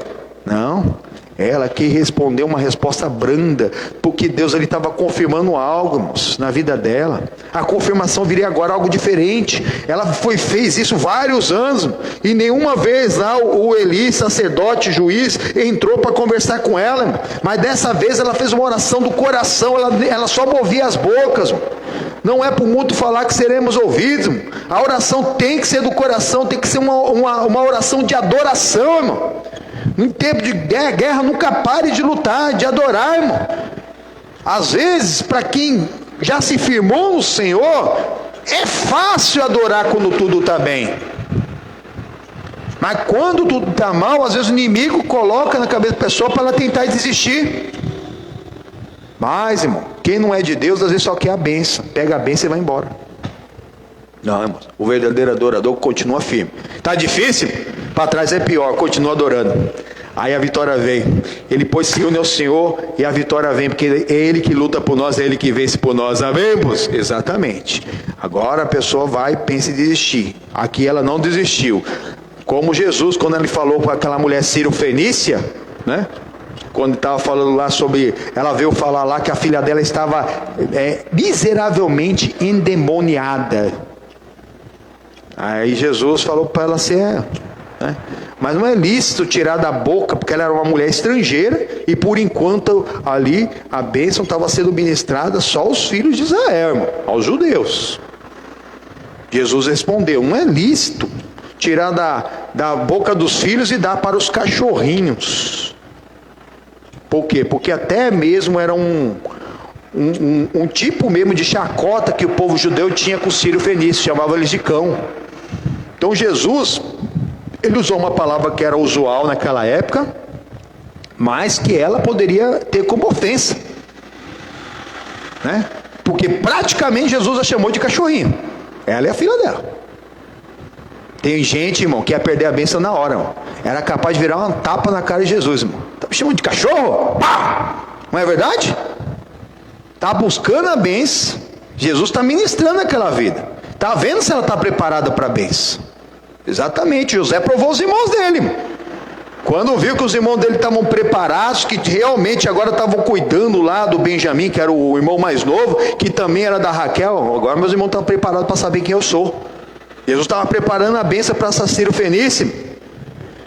Não. Ela que respondeu uma resposta branda, porque Deus estava confirmando algo, irmãos, na vida dela. A confirmação viria agora, algo diferente. Ela fez isso vários anos, e nenhuma vez lá o Eli, sacerdote, juiz, entrou para conversar com ela, irmão. Mas dessa vez ela fez uma oração do coração, ela só movia as bocas, irmão. Não é por muito falar que seremos ouvidos, irmão. A oração tem que ser do coração, tem que ser uma oração de adoração, irmão. Em tempo de guerra, nunca pare de lutar, de adorar, irmão. Às vezes, para quem já se firmou no Senhor, é fácil adorar quando tudo está bem. Mas quando tudo está mal, às vezes o inimigo coloca na cabeça da pessoa para ela tentar desistir. Mas, irmão, quem não é de Deus, às vezes só quer a bênção. Pega a bênção e vai embora. Não, irmão, o verdadeiro adorador continua firme. Está difícil? Para trás é pior, continua adorando. Aí a vitória vem. Ele pôs se une ao Senhor e a vitória vem, porque é Ele que luta por nós, é Ele que vence por nós. Amém, irmãos? Exatamente. Agora a pessoa vai e pensa em desistir. Aqui ela não desistiu. Como Jesus, quando ele falou com aquela mulher Sírio-Fenícia, né? Quando estava falando lá sobre, ela veio falar lá que a filha dela estava miseravelmente endemoniada. Aí Jesus falou para ela assim, né? Mas não é lícito tirar da boca, porque ela era uma mulher estrangeira, e por enquanto ali a bênção estava sendo ministrada só aos filhos de Israel, irmão, aos judeus. Jesus respondeu, não é lícito tirar da boca dos filhos e dar para os cachorrinhos. Por quê? Porque até mesmo era um tipo mesmo de chacota que o povo judeu tinha com o sírio-fenício, chamava eles de cão. Então Jesus, ele usou uma palavra que era usual naquela época, mas que ela poderia ter como ofensa, né? Porque praticamente Jesus a chamou de cachorrinho. Ela é a filha dela. Tem gente, irmão, que ia perder a bênção na hora, irmão. Era capaz de virar uma tapa na cara de Jesus, irmão. Tá me chamando de cachorro? Pá! Não é verdade? Tá buscando a bênção. Jesus está ministrando aquela vida. Tá vendo se ela está preparada para a bênção? Exatamente. José provou os irmãos dele, irmão. Quando viu que os irmãos dele estavam preparados, que realmente agora estavam cuidando lá do Benjamim, que era o irmão mais novo, que também era da Raquel, agora meus irmãos estão preparados para saber quem eu sou. Jesus estava preparando a bênção para essa Sírio-Fenícia,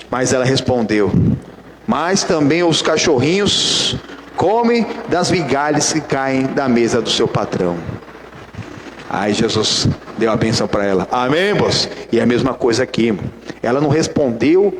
mas ela respondeu, mas também os cachorrinhos comem das migalhas que caem da mesa do seu patrão. Aí Jesus deu a bênção para ela. Amém, irmãos? E a mesma coisa aqui, irmão. Ela não respondeu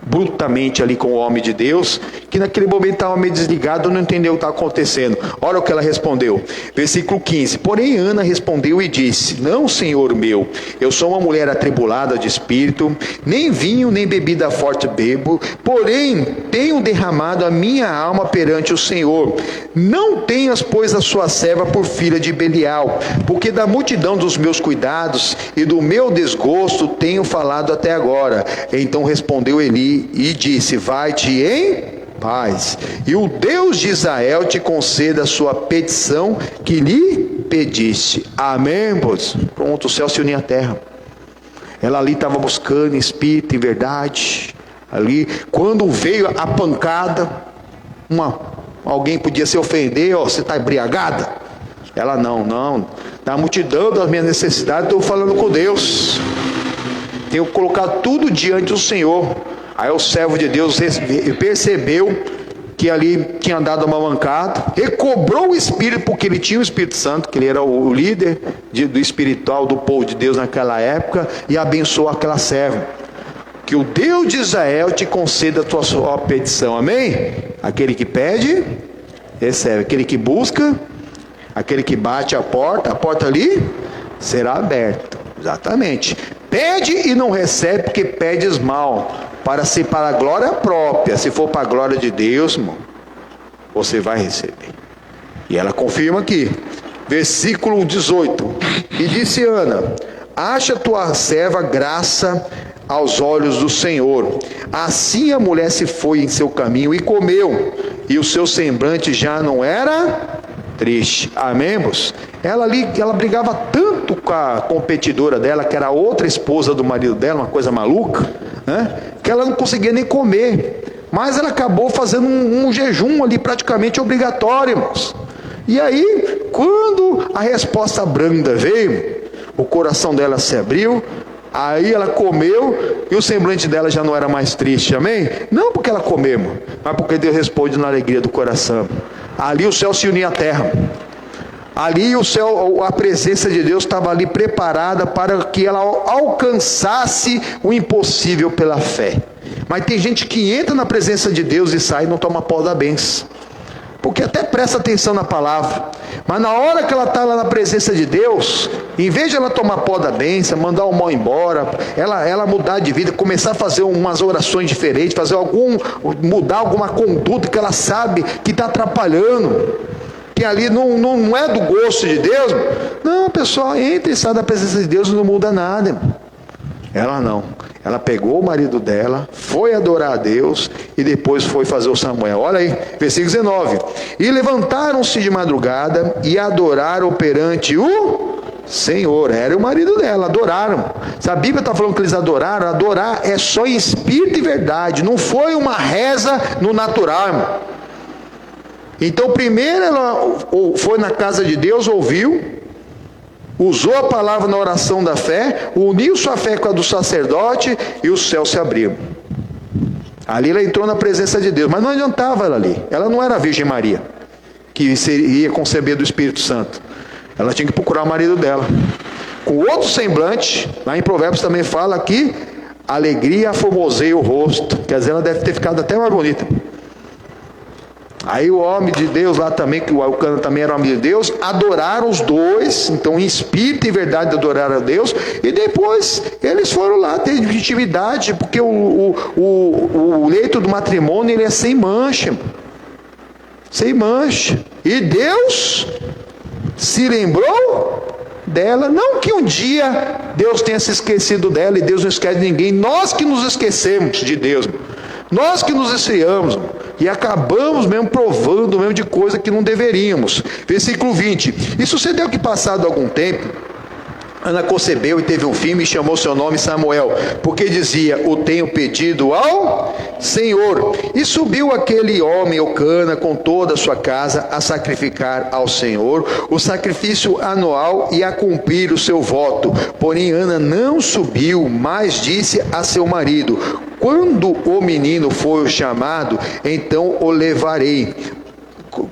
brutamente ali com o homem de Deus, que naquele momento estava meio desligado, não entendeu o que estava acontecendo. Olha o que ela respondeu, versículo 15, porém Ana respondeu e disse, não, Senhor meu, eu sou uma mulher atribulada de espírito, nem vinho nem bebida forte bebo, porém tenho derramado a minha alma perante o Senhor. Não tenhas, pois, a sua serva por filha de Belial, porque da multidão dos meus cuidados e do meu desgosto tenho falado até agora. Então respondeu Eli e disse, vai-te em paz, e o Deus de Israel te conceda a sua petição que lhe pediste. Amém, pois? Pronto, o céu se uniu à terra. Ela ali estava buscando em espírito, em verdade. Ali, quando veio a pancada, alguém podia se ofender, você está embriagada? Ela não, na multidão das minhas necessidades, estou falando com Deus. Tenho colocado tudo diante do Senhor. Aí o servo de Deus percebeu que ali tinha dado uma mancada, recobrou o espírito, porque ele tinha o Espírito Santo, que ele era o líder do espiritual do povo de Deus naquela época, e abençoou aquela serva. Que o Deus de Israel te conceda a sua petição. Amém? Aquele que pede, recebe. Aquele que busca, aquele que bate a porta ali será aberta. Exatamente. Pede e não recebe, porque pedes mal, para a glória própria. Se for para a glória de Deus, irmão, você vai receber. E ela confirma aqui, versículo 18, e disse Ana, acha tua serva graça aos olhos do Senhor. Assim a mulher se foi em seu caminho e comeu, e o seu semblante já não era triste. Amém, irmãos? Ela brigava tanto com a competidora dela, que era a outra esposa do marido dela, uma coisa maluca, né? Que ela não conseguia nem comer. Mas ela acabou fazendo um jejum ali praticamente obrigatório, irmãos. E aí, quando a resposta branda veio, o coração dela se abriu, aí ela comeu e o semblante dela já não era mais triste. Amém? Não porque ela comeu, mas porque Deus responde na alegria do coração. Ali o céu se unia à terra. Ali o céu, a presença de Deus estava ali preparada para que ela alcançasse o impossível pela fé. Mas tem gente que entra na presença de Deus e sai e não toma pó da bênção. porque até presta atenção na palavra, mas na hora que ela está lá na presença de Deus, em vez de ela tomar pó da bênção, mandar o mal embora, ela mudar de vida, começar a fazer umas orações diferentes, mudar alguma conduta que ela sabe que está atrapalhando, que ali não é do gosto de Deus, não, a pessoa entra e sai da presença de Deus e não muda nada, irmão. Ela não, ela pegou o marido dela, foi adorar a Deus e depois foi fazer o Samuel. Olha aí, versículo 19: e levantaram-se de madrugada e adoraram perante o Senhor. Era o marido dela, adoraram. Se a Bíblia está falando que eles adoraram, adorar é só em espírito e verdade, não foi uma reza no natural, irmão. Então primeiro ela foi na casa de Deus, ouviu, usou a palavra na oração da fé, uniu sua fé com a do sacerdote e o céu se abriu. Ali ela entrou na presença de Deus, mas não adiantava ela ali. Ela não era a Virgem Maria, que ia conceber do Espírito Santo. Ela tinha que procurar o marido dela. Com outro semblante, lá em Provérbios também fala que alegria aformoseia o rosto. Quer dizer, ela deve ter ficado até mais bonita. Aí o homem de Deus lá também, que o Elcana também era homem de Deus, adoraram os dois, então em espírito e verdade adoraram a Deus, e depois eles foram lá ter intimidade, porque o leito do matrimônio ele é sem mancha, e Deus se lembrou dela, não que um dia Deus tenha se esquecido dela, e Deus não esquece de ninguém, nós que nos esquecemos de Deus, nós que nos esfriamos e acabamos mesmo provando mesmo de coisa que não deveríamos. Versículo 20: e sucedeu que passado algum tempo, Ana concebeu e teve um filho e chamou seu nome Samuel, porque dizia: o tenho pedido ao Senhor. E subiu aquele homem, Elcana, com toda a sua casa, a sacrificar ao Senhor o sacrifício anual e a cumprir o seu voto. Porém Ana não subiu, mas disse a seu marido: quando o menino for chamado, então o levarei.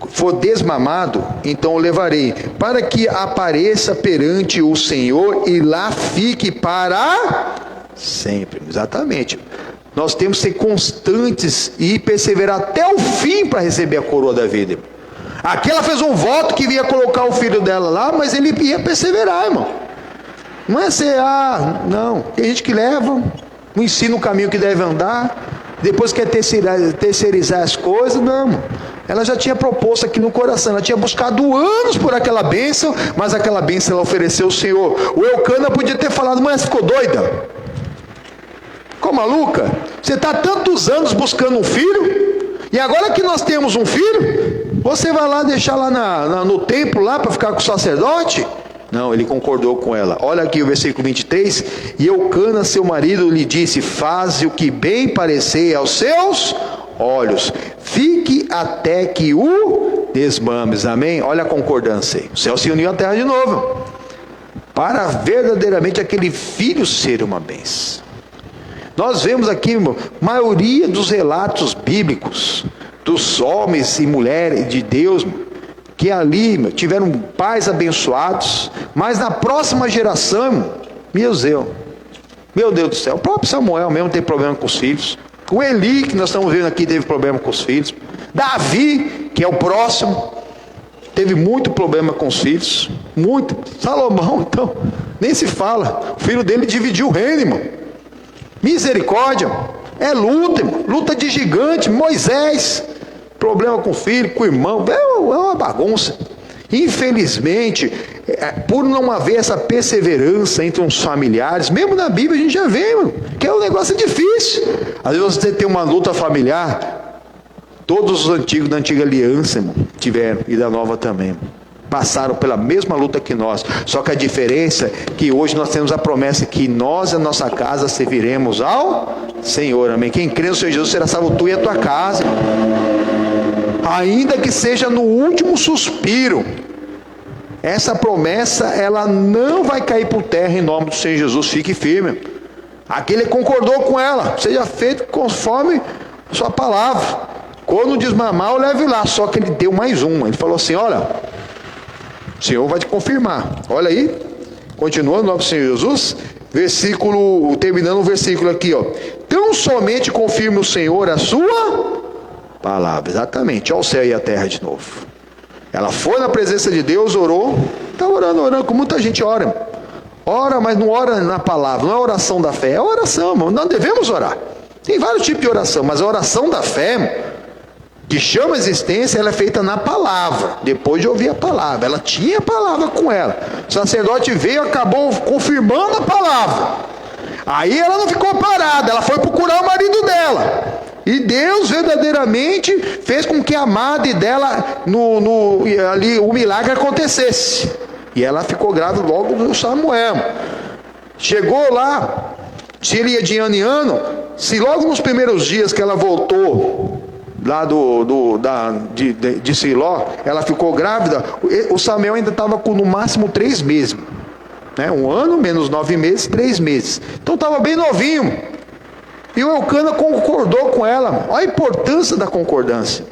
For desmamado, então o levarei, para que apareça perante o Senhor e lá fique para sempre. Exatamente. Nós temos que ser constantes e perseverar até o fim para receber a coroa da vida. Aqui ela fez um voto que ia colocar o filho dela lá, mas ele ia perseverar, irmão. Não é ser, não. Tem gente que leva, não ensina o caminho que deve andar, depois quer terceirizar as coisas, não, irmão. Ela já tinha proposto aqui no coração, ela tinha buscado anos por aquela bênção, mas aquela bênção ela ofereceu ao Senhor. O Elcana podia ter falado: mas ficou doida? Ficou maluca? Você está tantos anos buscando um filho, e agora que nós temos um filho, você vai lá deixar lá no templo lá para ficar com o sacerdote? Não, ele concordou com ela. Olha aqui o versículo 23: e Elcana seu marido lhe disse: faze o que bem parecer aos seus olhos, fique até que o desmames. Amém? Olha a concordância aí. O céu se uniu à terra de novo, para verdadeiramente aquele filho ser uma bênção. Nós vemos aqui, irmão, maioria dos relatos bíblicos dos homens e mulheres de Deus, que ali tiveram pais abençoados, mas na próxima geração, meu Deus do céu, o próprio Samuel mesmo tem problema com os filhos. O Eli, que nós estamos vendo aqui, teve problema com os filhos. Davi, que é o próximo, teve muito problema com os filhos. Muito. Salomão, então, nem se fala. O filho dele dividiu o reino, irmão. Misericórdia. É luta, irmão. Luta de gigante. Moisés, problema com o filho, com o irmão. É uma bagunça. Infelizmente, por não haver essa perseverança entre os familiares, mesmo na Bíblia a gente já vê, mano, que é um negócio difícil. Às vezes você tem uma luta familiar, todos os antigos da antiga aliança, irmão, tiveram, e da nova também, irmão, passaram pela mesma luta que nós, só que a diferença é que hoje nós temos a promessa que nós e a nossa casa serviremos ao Senhor, amém? Quem crê no Senhor Jesus será salvo tu e a tua casa, irmão. Ainda que seja no último suspiro, essa promessa ela não vai cair por terra em nome do Senhor Jesus. Fique firme. Aquele concordou com ela: seja feito conforme a sua palavra. Quando desmamar, eu leve lá. Só que ele deu mais uma. Ele falou assim: olha, o Senhor vai te confirmar. Olha aí, continuando no nome do Senhor Jesus, terminando o versículo aqui, ó: tão somente confirme o Senhor a sua palavra, exatamente. Olha o céu e a terra de novo. Ela foi na presença de Deus, orou. Está orando, como muita gente ora. Ora, mas não ora na palavra, não é oração da fé, é oração, irmão. Nós devemos orar. Tem vários tipos de oração, mas a oração da fé, que chama a existência, ela é feita na palavra, depois de ouvir a palavra. Ela tinha a palavra com ela. O sacerdote veio e acabou confirmando a palavra. Aí ela não ficou parada, ela foi procurar o marido dela. E Deus verdadeiramente fez com que a madre dela, ali o milagre acontecesse. E ela ficou grávida logo do Samuel. Chegou lá, se ele ia de ano em ano, se logo nos primeiros dias que ela voltou lá de Siló, ela ficou grávida, o Samuel ainda estava com no máximo 3 meses. Né? 1 ano, menos 9 meses, 3 meses. Então estava bem novinho. E o Eucana concordou com ela. Olha a importância da concordância.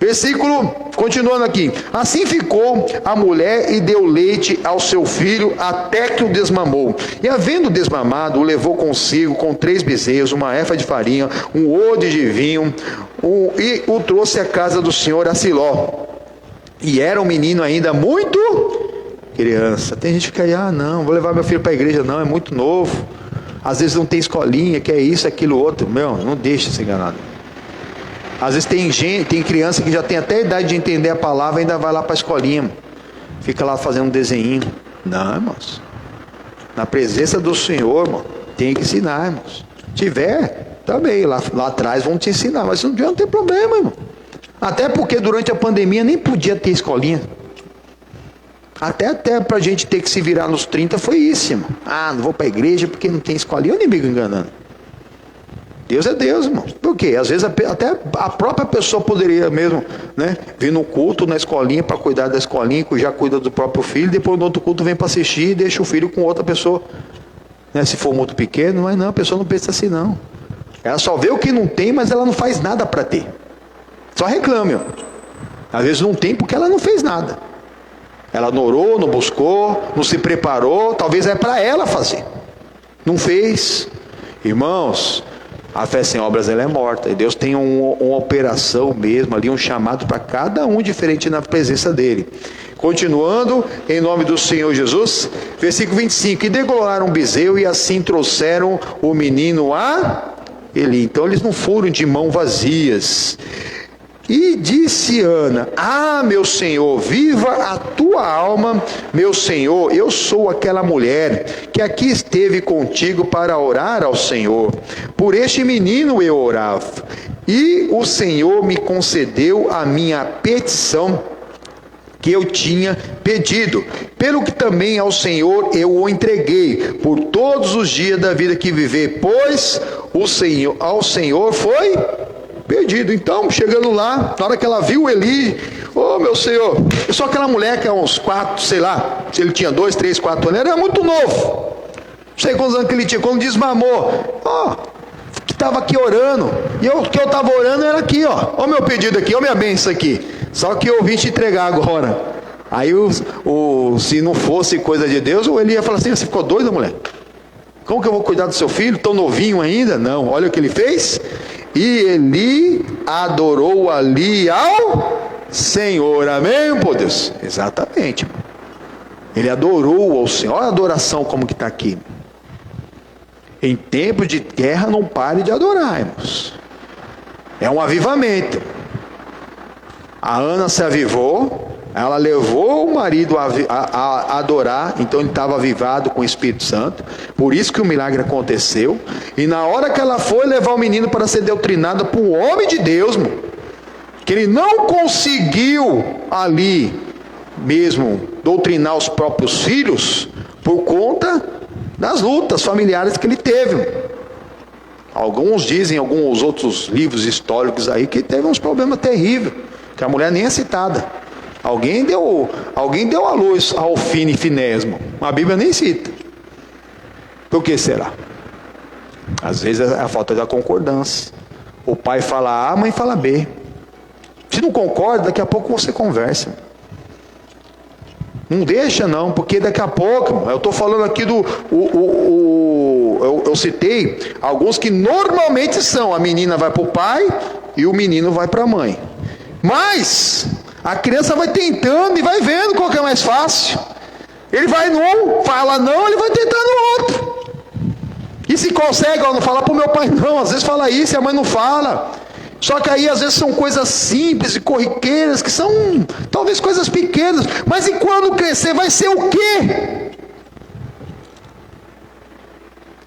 Versículo, continuando aqui. Assim ficou a mulher e deu leite ao seu filho até que o desmamou. E havendo desmamado, o levou consigo com 3 bezerros, uma efa de farinha, um odre de vinho, e o trouxe à casa do Senhor a Siló. E era um menino ainda muito criança. Tem gente que fica aí, não, vou levar meu filho para a igreja, não, é muito novo. Às vezes não tem escolinha, que é isso, aquilo, outro. Meu, não deixa ser enganado. Às vezes tem criança que já tem até a idade de entender a palavra e ainda vai lá para a escolinha. Fica lá fazendo um desenho. Não, irmãos. Na presença do Senhor, irmão, tem que ensinar, irmãos. Tiver, também, lá atrás vão te ensinar. Mas não tem problema, irmão. Até porque durante a pandemia nem podia ter escolinha. Até para a gente ter que se virar nos 30 foi isso, irmão. Não vou para a igreja porque não tem escolinha. Olha o inimigo enganando. Deus é Deus, irmão. Por quê? Às vezes até a própria pessoa poderia mesmo, né, vir no culto, na escolinha, para cuidar da escolinha, que já cuida do próprio filho, depois no outro culto vem para assistir e deixa o filho com outra pessoa. Né, se for muito pequeno, mas não, a pessoa não pensa assim não. Ela só vê o que não tem, mas ela não faz nada para ter. Só reclame, ó. Às vezes não tem porque ela não fez nada. Ela não orou, não buscou, não se preparou, talvez é para ela fazer. Não fez. Irmãos, a fé sem obras ela é morta. E Deus tem uma operação mesmo ali, um chamado para cada um diferente na presença dele. Continuando, em nome do Senhor Jesus, versículo 25. E degolaram um bezerro e assim trouxeram o menino a Eli. Então eles não foram de mãos vazias. E disse Ana: meu Senhor, viva a tua alma, meu Senhor, eu sou aquela mulher que aqui esteve contigo para orar ao Senhor. Por este menino eu orava, e o Senhor me concedeu a minha petição que eu tinha pedido, pelo que também ao Senhor eu o entreguei por todos os dias da vida que viver, pois ao Senhor foi pedido. Então, chegando lá, na hora que ela viu Eli, meu Senhor, só aquela mulher que é uns 4, sei lá, se ele tinha 2, 3, 4 anos, era muito novo, não sei quantos anos que ele tinha, quando desmamou, que estava aqui orando, e o que eu estava orando era aqui, ó meu pedido aqui, minha bênção aqui, só que eu vim te entregar agora. Aí se não fosse coisa de Deus, o Eli ia falar assim: você ficou doida, mulher? Como que eu vou cuidar do seu filho, tão novinho ainda? Não, olha o que ele fez. E Eli adorou ali ao Senhor. Amém, pô Deus? Exatamente. Ele adorou ao Senhor. Olha a adoração como que está aqui. Em tempo de guerra não pare de adorar, irmãos. É um avivamento. A Ana se avivou. Ela levou o marido a adorar, então ele estava avivado com o Espírito Santo, por isso que o milagre aconteceu. E na hora que ela foi levar o menino para ser doutrinado por um homem de Deus, que ele não conseguiu ali mesmo doutrinar os próprios filhos, por conta das lutas familiares que ele teve. Alguns dizem, alguns outros livros históricos aí, que teve uns problemas terríveis, que a mulher nem é citada. Alguém deu a luz ao Ofni e Finéias, a Bíblia nem cita. Por que será? Às vezes é a falta da concordância. O pai fala A, a mãe fala B. Se não concorda, daqui a pouco você conversa. Não deixa não, porque daqui a pouco, eu estou falando aqui eu citei alguns que normalmente são: a menina vai para o pai, e o menino vai para a mãe. Mas a criança vai tentando e vai vendo qual que é mais fácil. Ele vai num, fala não, ele vai tentar no outro. E se consegue, ó, não fala para o meu pai não, às vezes fala isso e a mãe não fala. Só que aí às vezes são coisas simples e corriqueiras, que são talvez coisas pequenas, mas e quando crescer vai ser o quê?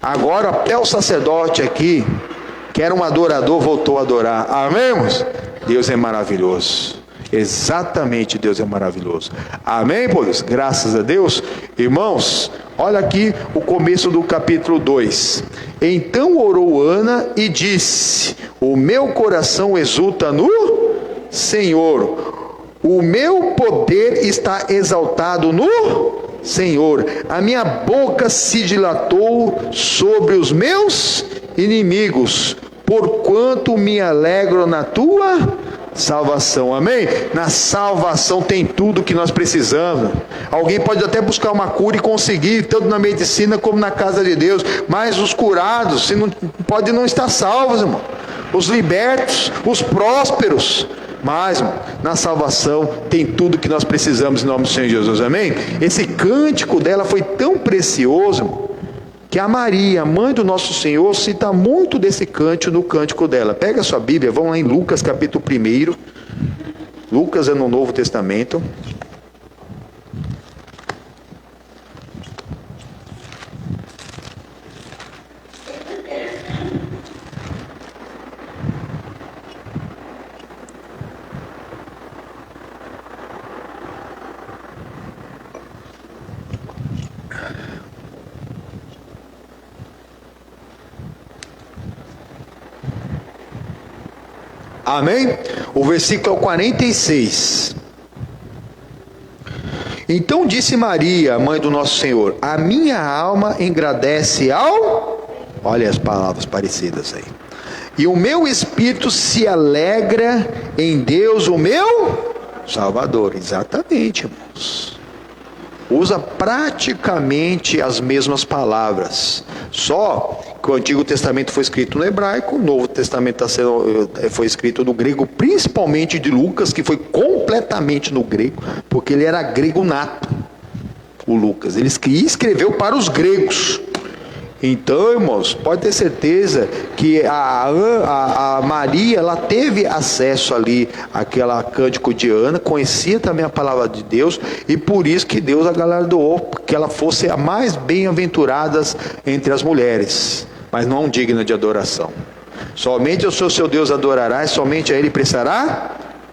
Agora até o sacerdote aqui, que era um adorador, voltou a adorar. Amém, irmãos? Deus é maravilhoso. Exatamente, Deus é maravilhoso. Amém, pois? Graças a Deus. Irmãos, olha aqui o começo do capítulo 2. Então orou Ana e disse: o meu coração exulta no Senhor, o meu poder está exaltado no Senhor, a minha boca se dilatou sobre os meus inimigos, porquanto me alegro na tua salvação. Amém? Na salvação tem tudo que nós precisamos. Alguém pode até buscar uma cura e conseguir, tanto na medicina como na casa de Deus, mas os curados podem não estar salvos, irmão. Os libertos, os prósperos, mas irmão, na salvação tem tudo que nós precisamos em nome do Senhor Jesus. Amém? Esse cântico dela foi tão precioso, irmão, que a Maria, mãe do nosso Senhor, cita muito desse cântico no cântico dela. Pega a sua Bíblia, vamos lá em Lucas capítulo 1. Lucas é no Novo Testamento. Amém? O versículo 46. Então disse Maria, mãe do nosso Senhor: a minha alma engrandece ao... Olha as palavras parecidas aí. E o meu espírito se alegra em Deus, o meu Salvador. Exatamente, irmãos. Usa praticamente as mesmas palavras. Só que o Antigo Testamento foi escrito no hebraico, o Novo Testamento foi escrito no grego, principalmente de Lucas, que foi completamente no grego, porque ele era grego nato, o Lucas. Ele escreveu para os gregos. Então, irmãos, pode ter certeza que a Maria, ela teve acesso ali àquela cântico de Ana, conhecia também a palavra de Deus, e por isso que Deus a galardoou, que ela fosse a mais bem-aventurada entre as mulheres, mas não digna de adoração. Somente o seu Deus adorará, e somente a Ele prestará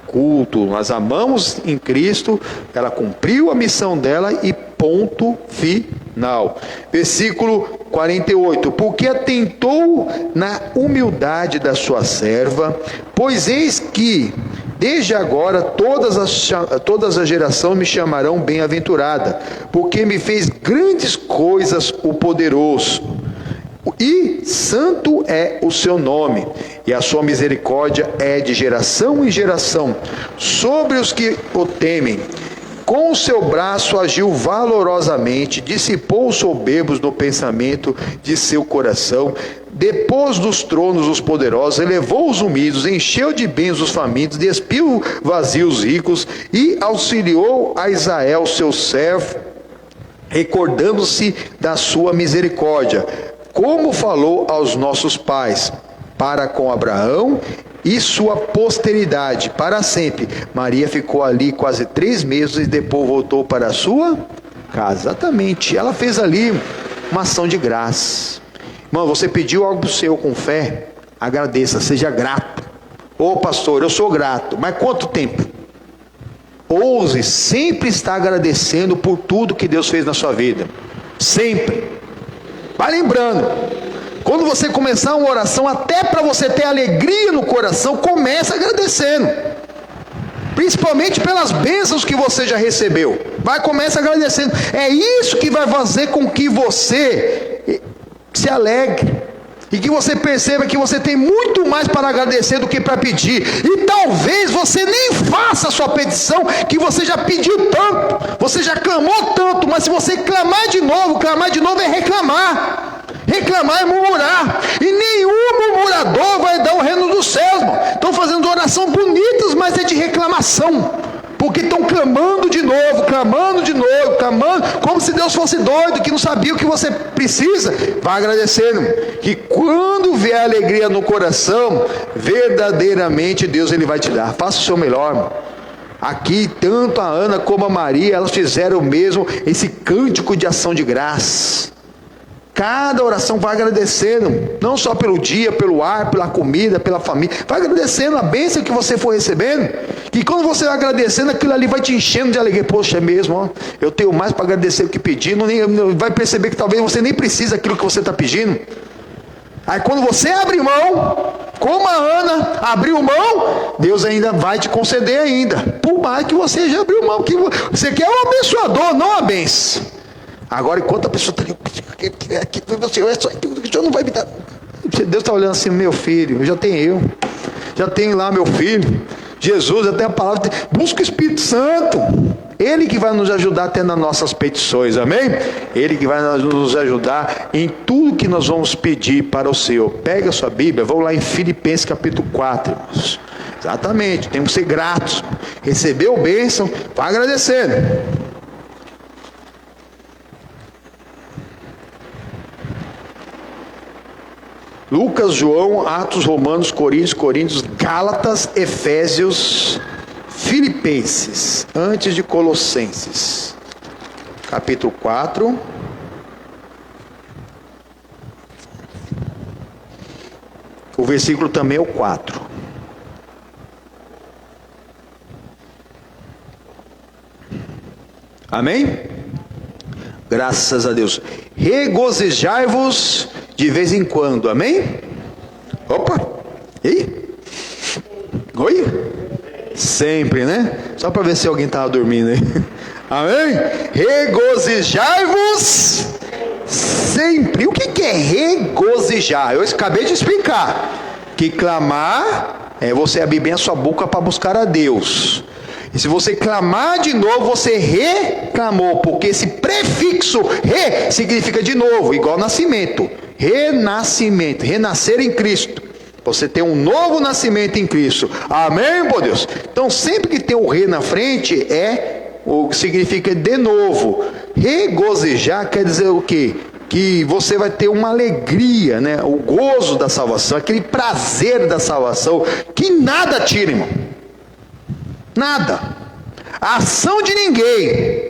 culto. Nós amamos em Cristo, ela cumpriu a missão dela e ponto final. Versículo 48. Porque atentou na humildade da sua serva, pois eis que desde agora todas as gerações me chamarão bem-aventurada, porque me fez grandes coisas o poderoso, e santo é o seu nome, e a sua misericórdia é de geração em geração sobre os que o temem. Com o seu braço agiu valorosamente, dissipou os soberbos no pensamento de seu coração, depôs dos tronos os poderosos, elevou os humildes, encheu de bens os famintos, despiu vazios os ricos, e auxiliou a Israel, seu servo, recordando-se da sua misericórdia, como falou aos nossos pais, para com Abraão e sua posteridade para sempre. Maria ficou ali quase 3 meses e depois voltou para a sua casa. Exatamente, ela fez ali uma ação de graça. Irmão, você pediu algo seu com fé, agradeça, seja grato. Ô pastor, eu sou grato, mas quanto tempo? Ouse sempre estar agradecendo por tudo que Deus fez na sua vida, sempre. Vai lembrando, quando você começar uma oração, até para você ter alegria no coração, comece agradecendo, principalmente pelas bênçãos que você já recebeu. Comece agradecendo. É isso que vai fazer com que você se alegre, e que você perceba que você tem muito mais para agradecer do que para pedir. E talvez você nem faça a sua petição, que você já pediu tanto, você já clamou tanto, mas se você clamar de novo é reclamar. Reclamar é murmurar, e nenhuma Criador vai dar o reino dos céus, irmão. Estão fazendo oração bonitas, mas é de reclamação. Porque estão clamando de novo, clamando, como se Deus fosse doido, que não sabia o que você precisa. Vai agradecendo, que quando vier alegria no coração, verdadeiramente Deus ele vai te dar. Faça o seu melhor, irmão. Aqui, tanto a Ana como a Maria, elas fizeram o mesmo, esse cântico de ação de graça. Cada oração vai agradecendo, não só pelo dia, pelo ar, pela comida, pela família. Vai agradecendo a bênção que você for recebendo. E quando você vai agradecendo, aquilo ali vai te enchendo de alegria. Poxa, é mesmo, ó, eu tenho mais para agradecer do que pedir. Vai perceber que talvez você nem precisa daquilo que você está pedindo. Aí quando você abre mão, como a Ana abriu mão, Deus ainda vai te conceder ainda. Por mais que você já abriu mão, que você quer um abençoador, não a benção. Agora, enquanto a pessoa está ali, o Senhor não vai me dar. Deus está olhando assim, meu filho, já tenho lá meu filho, Jesus, já tem a palavra, busca o Espírito Santo, Ele que vai nos ajudar até nas nossas petições, amém? Ele que vai nos ajudar em tudo que nós vamos pedir para o Senhor. Pega a sua Bíblia, vamos lá em Filipenses capítulo 4, irmãos. Exatamente, temos que ser gratos, recebeu bênção, vai agradecendo. Lucas, João, Atos, Romanos, Coríntios, Gálatas, Efésios, Filipenses, antes de Colossenses, capítulo 4. O versículo também é o 4. Amém? Graças a Deus. Regozijai-vos de vez em quando, amém? Opa, e aí? Oi? Sempre, né? Só para ver se alguém estava dormindo aí. Amém? Regozijai-vos sempre. O que é regozijar? Eu acabei de explicar que clamar é você abrir bem a sua boca para buscar a Deus. E se você clamar de novo, você reclamou, porque esse prefixo re significa de novo, igual nascimento. Renascimento, renascer em Cristo. Você tem um novo nascimento em Cristo. Amém, por Deus? Então sempre que tem o re na frente, o que significa de novo. Regozijar quer dizer o quê? Que você vai ter uma alegria, né? O gozo da salvação, aquele prazer da salvação, que nada tira, irmão. Nada. A ação de ninguém,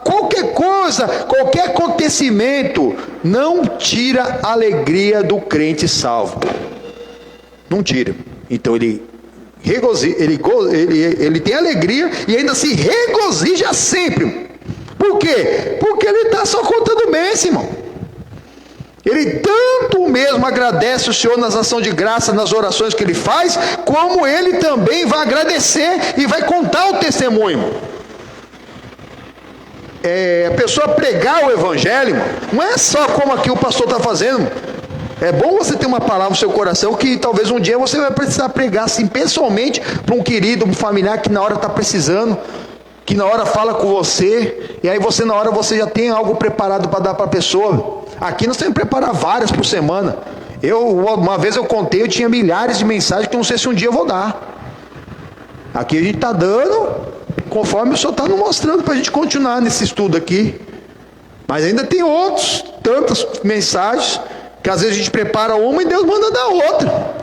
qualquer coisa, qualquer acontecimento, não tira a alegria do crente salvo. Não tira. Então ele tem alegria e ainda se regozija sempre. Por quê? Porque ele está só contando bênção, irmão. Ele tanto mesmo agradece o Senhor nas ações de graça, nas orações que ele faz, como ele também vai agradecer e vai contar o testemunho. A pessoa pregar o evangelho, não é só como aqui o pastor está fazendo. É bom você ter uma palavra no seu coração que talvez um dia você vai precisar pregar assim pessoalmente para um querido, um familiar que na hora está precisando, que na hora fala com você, e aí você na hora você já tem algo preparado para dar para a pessoa. Aqui nós temos que preparar várias por semana. Uma vez eu contei, eu tinha milhares de mensagens que eu não sei se um dia eu vou dar. Aqui a gente está dando conforme o Senhor está nos mostrando para a gente continuar nesse estudo aqui. Mas ainda tem tantas mensagens, que às vezes a gente prepara uma e Deus manda dar outra.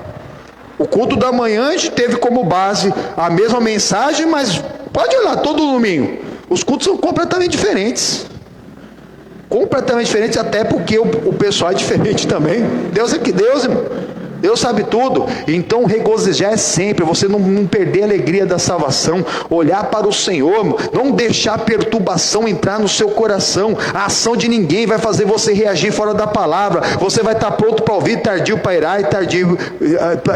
O culto da manhã a gente teve como base a mesma mensagem, mas pode olhar, todo domingo os cultos são completamente diferentes. Completamente diferente, até porque o pessoal é diferente também. Deus é que Deus, irmão. Deus sabe tudo. Então regozijar é sempre, você não perder a alegria da salvação, olhar para o Senhor, não deixar a perturbação entrar no seu coração. A ação de ninguém vai fazer você reagir fora da palavra. Você vai estar pronto para ouvir, tardio para irar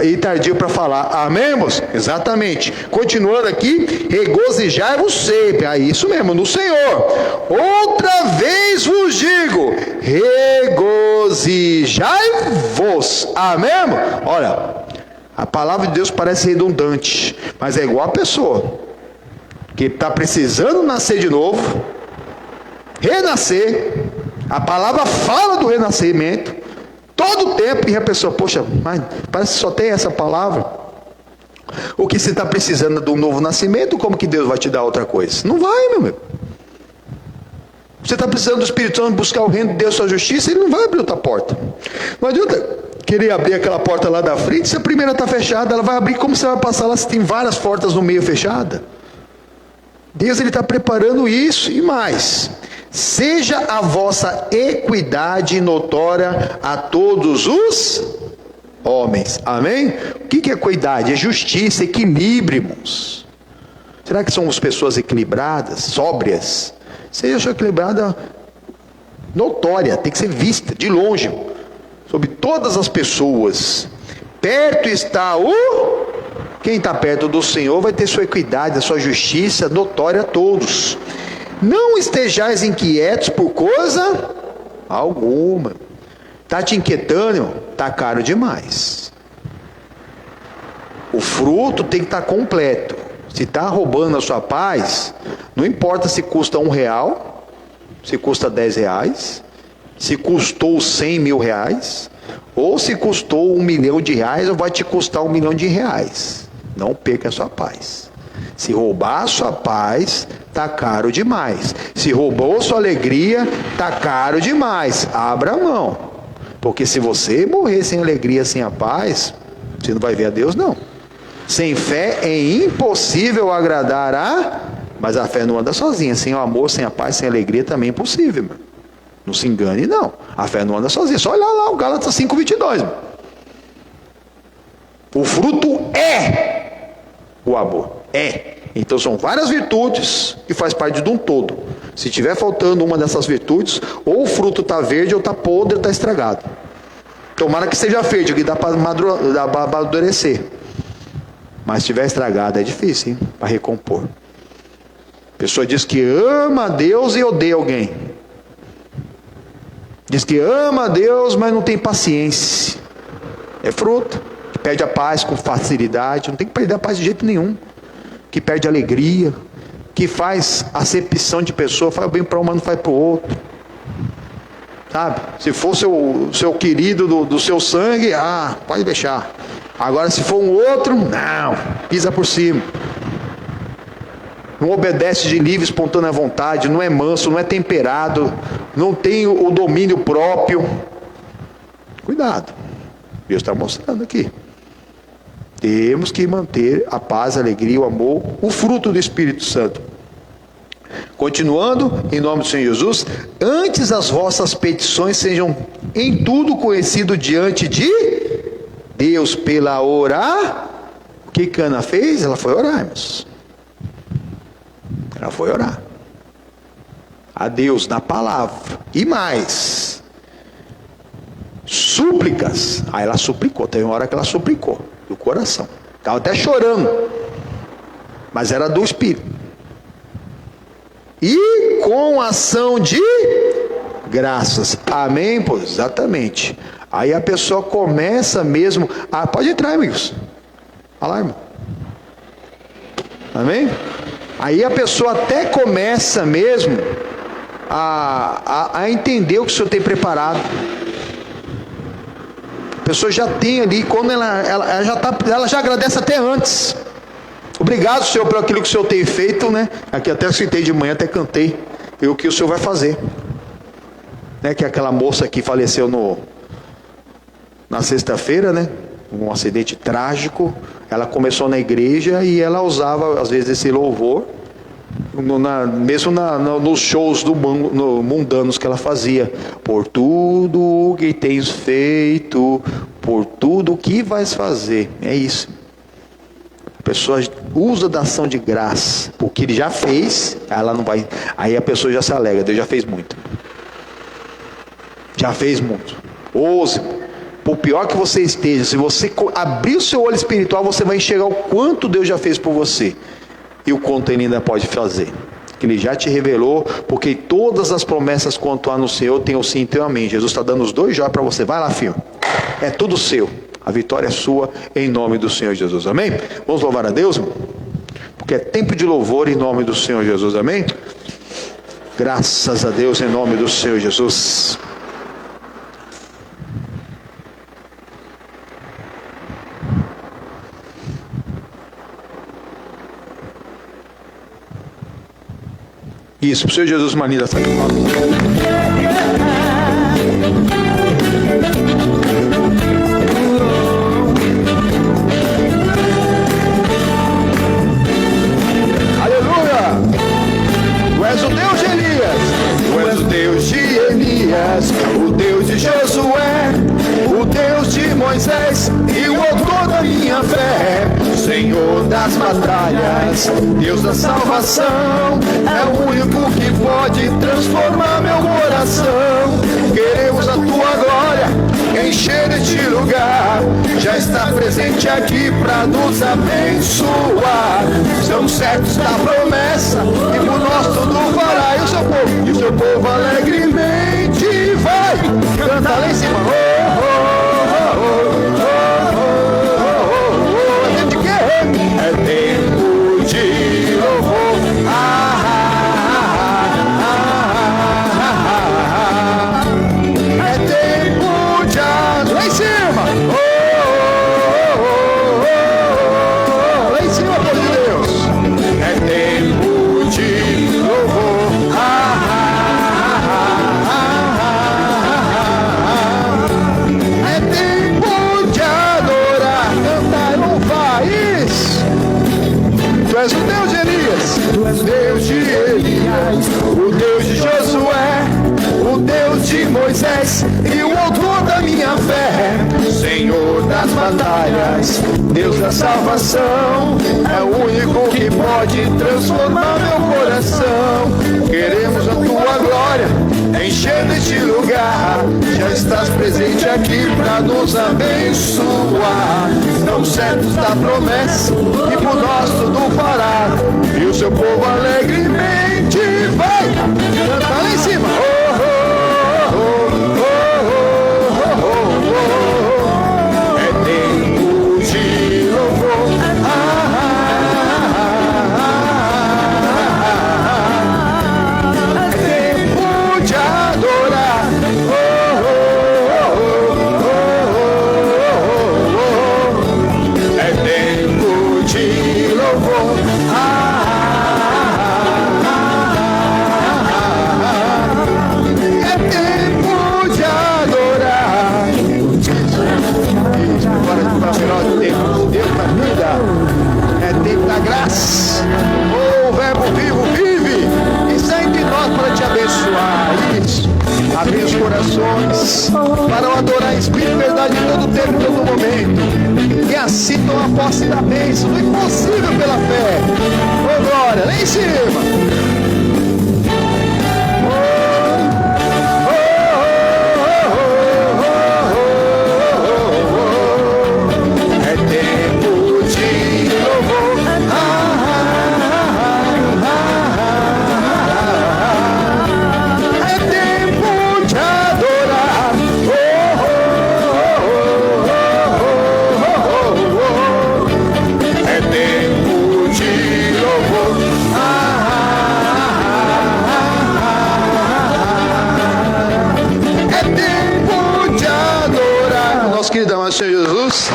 e tardio para falar. Amém, irmãos? Exatamente. Continuando aqui, regozijai-vos sempre. Isso mesmo, no Senhor. Outra vez vos digo, regozijai-vos. Amém, irmão? Olha, a palavra de Deus parece redundante, mas é igual a pessoa que está precisando nascer de novo, renascer. A palavra fala do renascimento. Todo o tempo, e a pessoa, poxa, mas parece que só tem essa palavra. O que você está precisando de um novo nascimento, como que Deus vai te dar outra coisa? Não vai, meu amigo. Você está precisando do Espírito Santo buscar o reino de Deus, sua justiça, ele não vai abrir outra porta. Não adianta querer abrir aquela porta lá da frente, se a primeira está fechada, ela vai abrir, como você vai passar lá se tem várias portas no meio fechadas? Deus está preparando isso e mais. Seja a vossa equidade notória a todos os homens. Amém? O que é equidade? É justiça, equilíbrio, irmãos. Será que somos pessoas equilibradas, sóbrias? Seja equilibrada notória, tem que ser vista de longe, sobre todas as pessoas. Perto está quem está perto do Senhor vai ter sua equidade, a sua justiça notória a todos. Não estejais inquietos por coisa alguma. Está te inquietando? Está caro demais. O fruto tem que estar completo. Se está roubando a sua paz, não importa se custa R$1, se custa R$10, se custou 100 mil reais, ou se custou R$1 milhão, ou vai te custar R$1 milhão. Não perca a sua paz. Se roubar a sua paz, está caro demais. Se roubou a sua alegria, está caro demais. Abra a mão. Porque se você morrer sem alegria, sem a paz, você não vai ver a Deus, não. Sem fé é impossível agradar mas a fé não anda sozinha. Sem o amor, sem a paz, sem a alegria também é impossível, mano. Não se engane, não. A fé não anda sozinha. Só olhar lá o Gálatas 5:22. O fruto é o amor. É. Então são várias virtudes que faz parte de um todo. Se tiver faltando uma dessas virtudes, ou o fruto está verde, ou está podre, ou está estragado. Tomara que seja verde, que dá para amadurecer. Mas se estiver estragado, é difícil, hein? Para recompor. A pessoa diz que ama a Deus e odeia alguém. Diz que ama a Deus, mas não tem paciência. É fruto. Que perde a paz com facilidade. Não tem que perder a paz de jeito nenhum. Que perde a alegria. Que faz acepção de pessoa. Faz bem para um, mas não faz para o outro. Sabe? Se for seu querido do seu sangue, pode deixar. Agora se for um outro, não. Pisa por cima. Não obedece de livre, espontânea vontade, não é manso, não é temperado, não tem o domínio próprio. Cuidado. Deus está mostrando aqui. Temos que manter a paz, a alegria, o amor, o fruto do Espírito Santo. Continuando, em nome do Senhor Jesus, antes as vossas petições sejam em tudo conhecido diante de Deus pela oração. O que Cana fez? Ela foi orar, irmãos. Ela foi orar a Deus na palavra. E mais, súplicas. Aí ela suplicou. Teve uma hora que ela suplicou do coração. Estava até chorando, mas era do Espírito. E com ação de graças. Amém? Pois, exatamente. Aí a pessoa começa mesmo. Pode entrar, amigos. Olha lá, irmão. Amém? Aí a pessoa até começa mesmo a entender o que o Senhor tem preparado. A pessoa já tem ali, quando ela já agradece até antes. Obrigado, Senhor, por aquilo que o Senhor tem feito, né? Aqui até citei de manhã, até cantei. E o que o Senhor vai fazer. Né? Que aquela moça que faleceu na sexta-feira, né? Um acidente trágico. Ela começou na igreja e ela usava às vezes esse louvor, mesmo nos shows mundanos que ela fazia. Por tudo que tens feito, por tudo que vais fazer. É isso. A pessoa usa da ação de graça, porque ele já fez, ela não vai. Aí a pessoa já se alegra, Deus já fez muito. Já fez muito. Ouse. Por pior que você esteja, se você abrir o seu olho espiritual, você vai enxergar o quanto Deus já fez por você e o quanto Ele ainda pode fazer. Que Ele já te revelou, porque todas as promessas quanto há no Senhor tem o sim e tem o amém. Jesus está dando os 2 jóias para você. Vai lá, filho. É tudo seu. A vitória é sua em nome do Senhor Jesus. Amém? Vamos louvar a Deus, irmão? Porque é tempo de louvor em nome do Senhor Jesus. Amém? Graças a Deus em nome do Senhor Jesus. Isso, para o Senhor Jesus, uma linda salva de palmas. Tu és o Deus de Elias, tu és o Deus de Elias, o Deus de Josué, o Deus de Moisés e o autor da minha fé, Senhor das batalhas, Deus da salvação, é o único que pode transformar meu coração. Queremos a tua glória, encher este lugar, já está presente aqui para nos abençoar. Estamos certos da promessa e por nós tudo fará. E o seu povo alegremente vai cantar lá em cima. É tempo de quê? É tempo de louvor. É tempo de lá em cima. Lá em cima, povo de Deus. É tempo de louvor. É tempo de adorar, cantar, louvar. Isso. Tu és o Deus de Elias, tu és o Deus de Elias, o Deus de Josué, o Deus de Moisés e o autor da minha fé, Senhor das batalhas, Deus da salvação, é o único que pode transformar meu coração. Queremos a tua glória, enchendo este lugar, já estás presente aqui para nos abençoar. Estamos certos da promessa e por nós tudo fará. E o seu povo alegremente vai cantar lá em cima. É tempo de louvor. É tempo de adorar. É tempo de louvor. É tempo de adorar. Agora que vai o melhor tempo de Deus na vida. É tempo da graça. O verbo vivo vive e sai de nós para te abençoar. Isso. Abrir os corações para o adorar em espírito e verdade em todo tempo, em todo momento. E assim tomar posse da bênção, do impossível pela fé. Oh glória, lá em cima. É tempo de louvor. É tempo de adorar. É tempo de louvor. É tempo de adorar. Nosso querido amado Senhor Jesus.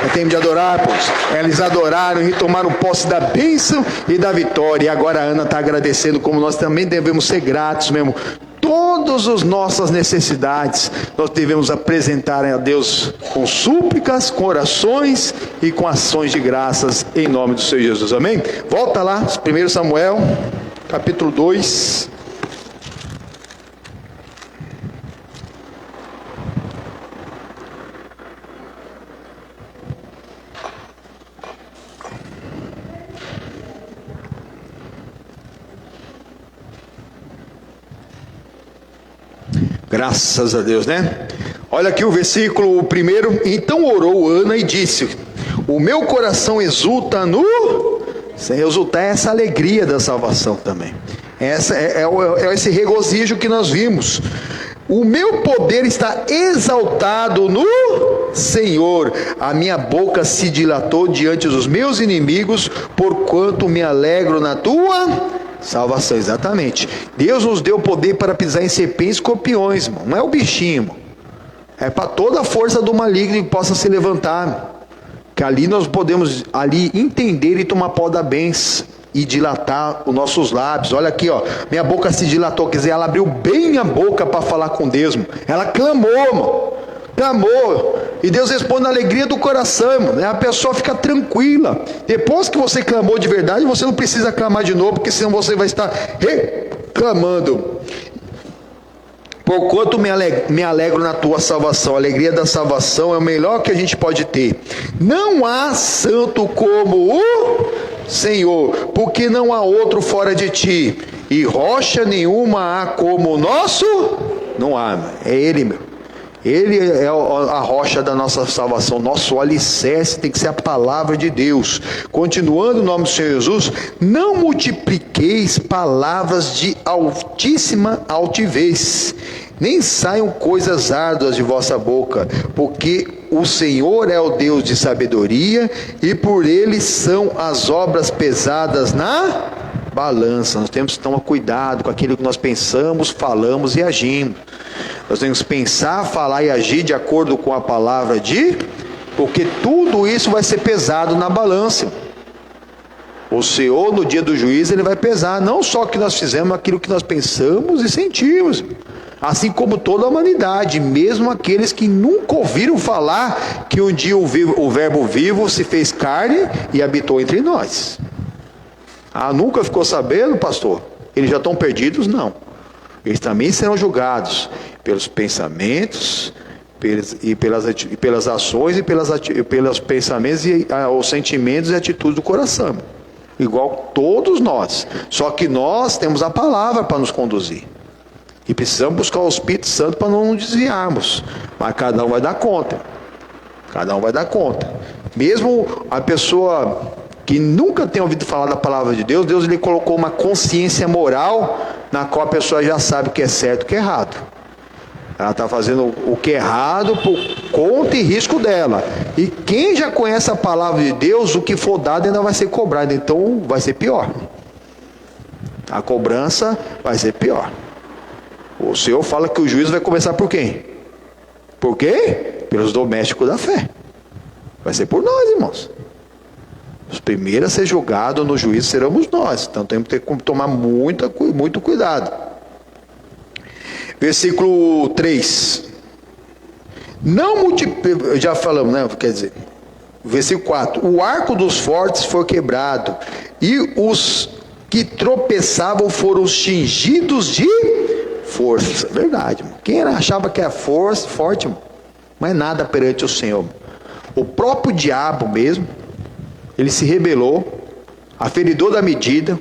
É tempo de adorar, pois. Eles adoraram e tomaram posse da bênção e da vitória. E agora a Ana está agradecendo, como nós também devemos ser gratos mesmo. Todas as nossas necessidades nós devemos apresentar a Deus com súplicas, com orações e com ações de graças em nome do Senhor Jesus. Amém? Volta lá, 1 Samuel, capítulo 2. Graças a Deus, né? Olha aqui o versículo 1. Então orou Ana e disse: o meu coração exulta no... Sem exultar é essa alegria da salvação também. Essa é esse regozijo que nós vimos. O meu poder está exaltado no Senhor. A minha boca se dilatou diante dos meus inimigos, porquanto me alegro na tua salvação. Exatamente. Deus nos deu poder para pisar em serpentes e escorpiões, irmão. Não é o bichinho, irmão. É para toda a força do maligno que possa se levantar. Que ali nós podemos ali entender e tomar pó da bênção. e dilatar os nossos lábios. Olha aqui, ó, minha boca se dilatou, quer dizer, ela abriu bem a boca para falar com Deus, mano. Ela clamou, mano. Clamou, e Deus responde na alegria do coração, mano. A pessoa fica tranquila. Depois que você clamou de verdade, você não precisa clamar de novo, porque senão você vai estar reclamando. Porquanto me alegro na tua salvação. A alegria da salvação é o melhor que a gente pode ter. Não há santo como o Senhor, porque não há outro fora de ti, e rocha nenhuma há como o nosso. Não há, é Ele, meu. Ele é a rocha da nossa salvação, nosso alicerce tem que ser a palavra de Deus. Continuando, o nome do Senhor Jesus: não multipliqueis palavras de altíssima altivez, nem saiam coisas árduas de vossa boca, porque o Senhor é o Deus de sabedoria, e por Ele são as obras pesadas na balança. Nós temos que tomar cuidado com aquilo que nós pensamos, falamos e agimos. Nós temos que pensar, falar e agir de acordo com a palavra porque tudo isso vai ser pesado na balança. O Senhor, no dia do juízo, Ele vai pesar não só o que nós fizemos, aquilo que nós pensamos e sentimos, assim como toda a humanidade, mesmo aqueles que nunca ouviram falar que um dia o verbo vivo se fez carne e habitou entre nós. Nunca ficou sabendo, pastor? Eles já estão perdidos? Não. Eles também serão julgados pelos pensamentos, pelas ações e pelos pensamentos e os sentimentos e atitudes do coração, igual todos nós. Só que nós temos a palavra para nos conduzir, e precisamos buscar o Espírito Santo para não nos desviarmos. Mas cada um vai dar conta. Cada um vai dar conta. Mesmo a pessoa que nunca tem ouvido falar da palavra de Deus, Deus lhe colocou uma consciência moral, na qual a pessoa já sabe o que é certo e o que é errado. Ela está fazendo o que é errado por conta e risco dela. E quem já conhece a palavra de Deus, o que for dado ainda vai ser cobrado. Então vai ser pior. A cobrança vai ser pior. O Senhor fala que o juízo vai começar por quem? Por quê? Pelos domésticos da fé. Vai ser por nós, irmãos. Os primeiros a ser julgados no juízo seremos nós. Então temos que tomar muito cuidado. Versículo 3. Já falamos, né? Quer dizer, versículo 4. O arco dos fortes foi quebrado, e os que tropeçavam foram tingidos de força. Verdade, irmão. Quem achava que era forte, irmão, não é nada perante o Senhor. O próprio diabo mesmo, ele se rebelou, aferidor da medida,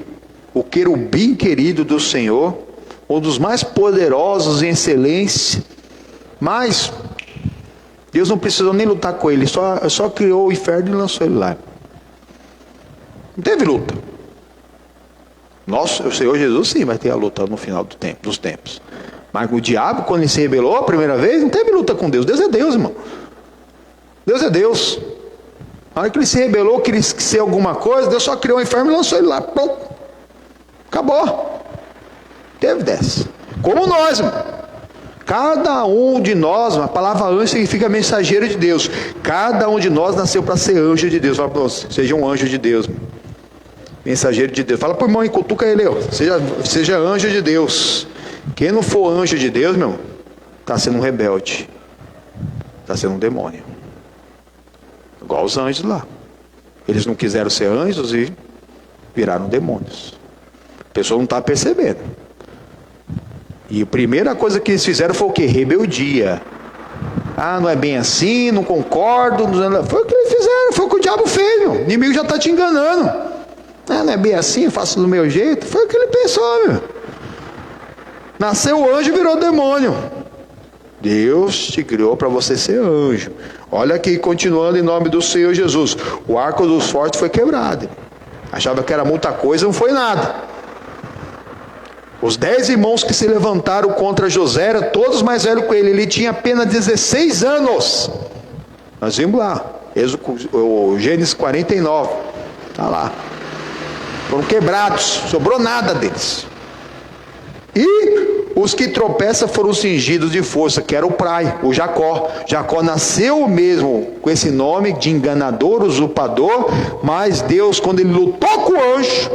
o querubim querido do Senhor, um dos mais poderosos em excelência, mas Deus não precisou nem lutar com ele, só criou o inferno e lançou ele lá. Não teve luta. O Senhor Jesus sim vai ter a luta no final dos tempos. Mas o diabo, quando ele se rebelou a primeira vez, não teve luta com Deus. Deus é Deus, irmão. Deus é Deus. Na hora que ele se rebelou, queria ser alguma coisa, Deus só criou o inferno e lançou ele lá. Pronto. Acabou. Teve dessa. Como nós, irmão. Cada um de nós, a palavra anjo significa mensageiro de Deus. Cada um de nós nasceu para ser anjo de Deus. Fala para você, seja um anjo de Deus. Mensageiro de Deus. Fala para o irmão e cutuca ele. Seja anjo de Deus. Quem não for anjo de Deus, meu, está sendo um rebelde. Está sendo um demônio. Igual os anjos lá. Eles não quiseram ser anjos e viraram demônios. A pessoa não está percebendo. E a primeira coisa que eles fizeram foi o quê? Rebeldia. Não é bem assim, não concordo. Foi o que eles fizeram, foi o que o diabo fez, meu. O inimigo já está te enganando. Não é bem assim, eu faço do meu jeito. Foi o que ele pensou, meu. Nasceu o anjo e virou demônio. Deus te criou para você ser anjo. Olha aqui, continuando em nome do Senhor Jesus. O arco dos fortes foi quebrado. Achava que era muita coisa, não foi nada. Os 10 irmãos que se levantaram contra José eram todos mais velhos que ele. Ele tinha apenas 16 anos. Nós vimos lá, Gênesis 49. Está lá. Foram quebrados, sobrou nada deles. E os que tropeçam foram cingidos de força, que era o pai, o Jacó. Jacó nasceu mesmo com esse nome de enganador, usurpador, mas Deus, quando ele lutou com o anjo,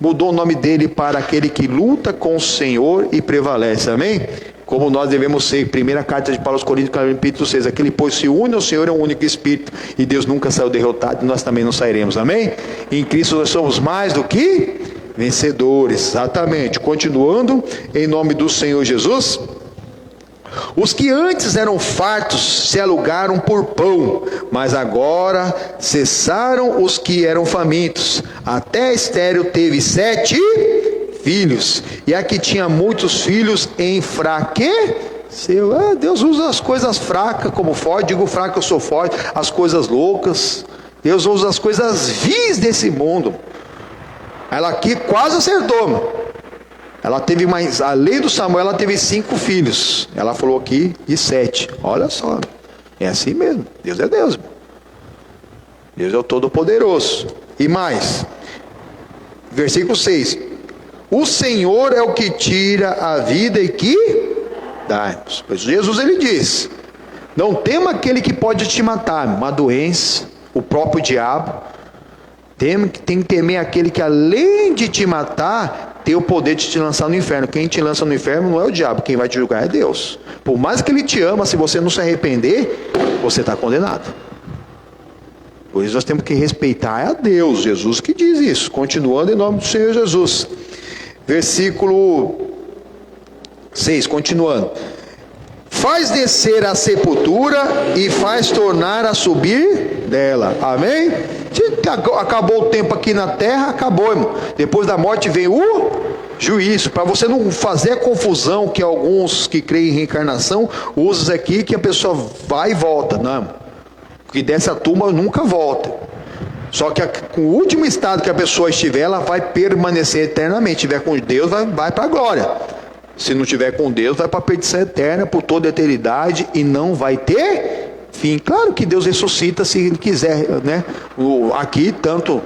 mudou o nome dele para aquele que luta com o Senhor e prevalece, amém? Como nós devemos ser. Primeira carta de Paulo aos Coríntios, capítulo 6, aquele pois se une ao Senhor é um único Espírito, e Deus nunca saiu derrotado, e nós também não sairemos, amém? Em Cristo nós somos mais do que vencedores, exatamente. Continuando, em nome do Senhor Jesus, os que antes eram fartos se alugaram por pão, mas agora cessaram os que eram famintos. Até Estéril teve 7 filhos, e a que tinha muitos filhos enfraqueceu. Deus usa as coisas fracas como forte. Digo fraco, eu sou forte. As coisas loucas, Deus usa as coisas vis desse mundo. Ela aqui quase acertou, mano. Ela teve mais, além do Samuel, ela teve 5 filhos. Ela falou aqui de 7. Olha só, é assim mesmo. Deus é Deus. Deus é o Todo-Poderoso. E mais, versículo 6. O Senhor é o que tira a vida e que dá. Pois Jesus ele diz: não tema aquele que pode te matar, uma doença, o próprio diabo. Tem que temer aquele que além de te matar, tem o poder de te lançar no inferno. Quem te lança no inferno não é o diabo, quem vai te julgar é Deus. Por mais que ele te ama, se você não se arrepender, você está condenado. Por isso nós temos que respeitar a Deus. Jesus que diz isso. Continuando em nome do Senhor Jesus. Versículo 6, continuando. Faz descer a sepultura e faz tornar a subir dela. Amém? Acabou o tempo aqui na terra, acabou, irmão. Depois da morte vem o juízo. Para você não fazer a confusão que alguns que creem em reencarnação usam aqui, que a pessoa vai e volta. Não, porque dessa turma nunca volta. Só que com o último estado que a pessoa estiver, ela vai permanecer eternamente. Se estiver com Deus, vai para a glória. Se não estiver com Deus, vai para a perdição eterna por toda a eternidade e não vai ter fim. Claro que Deus ressuscita se Ele quiser, né? Aqui, tanto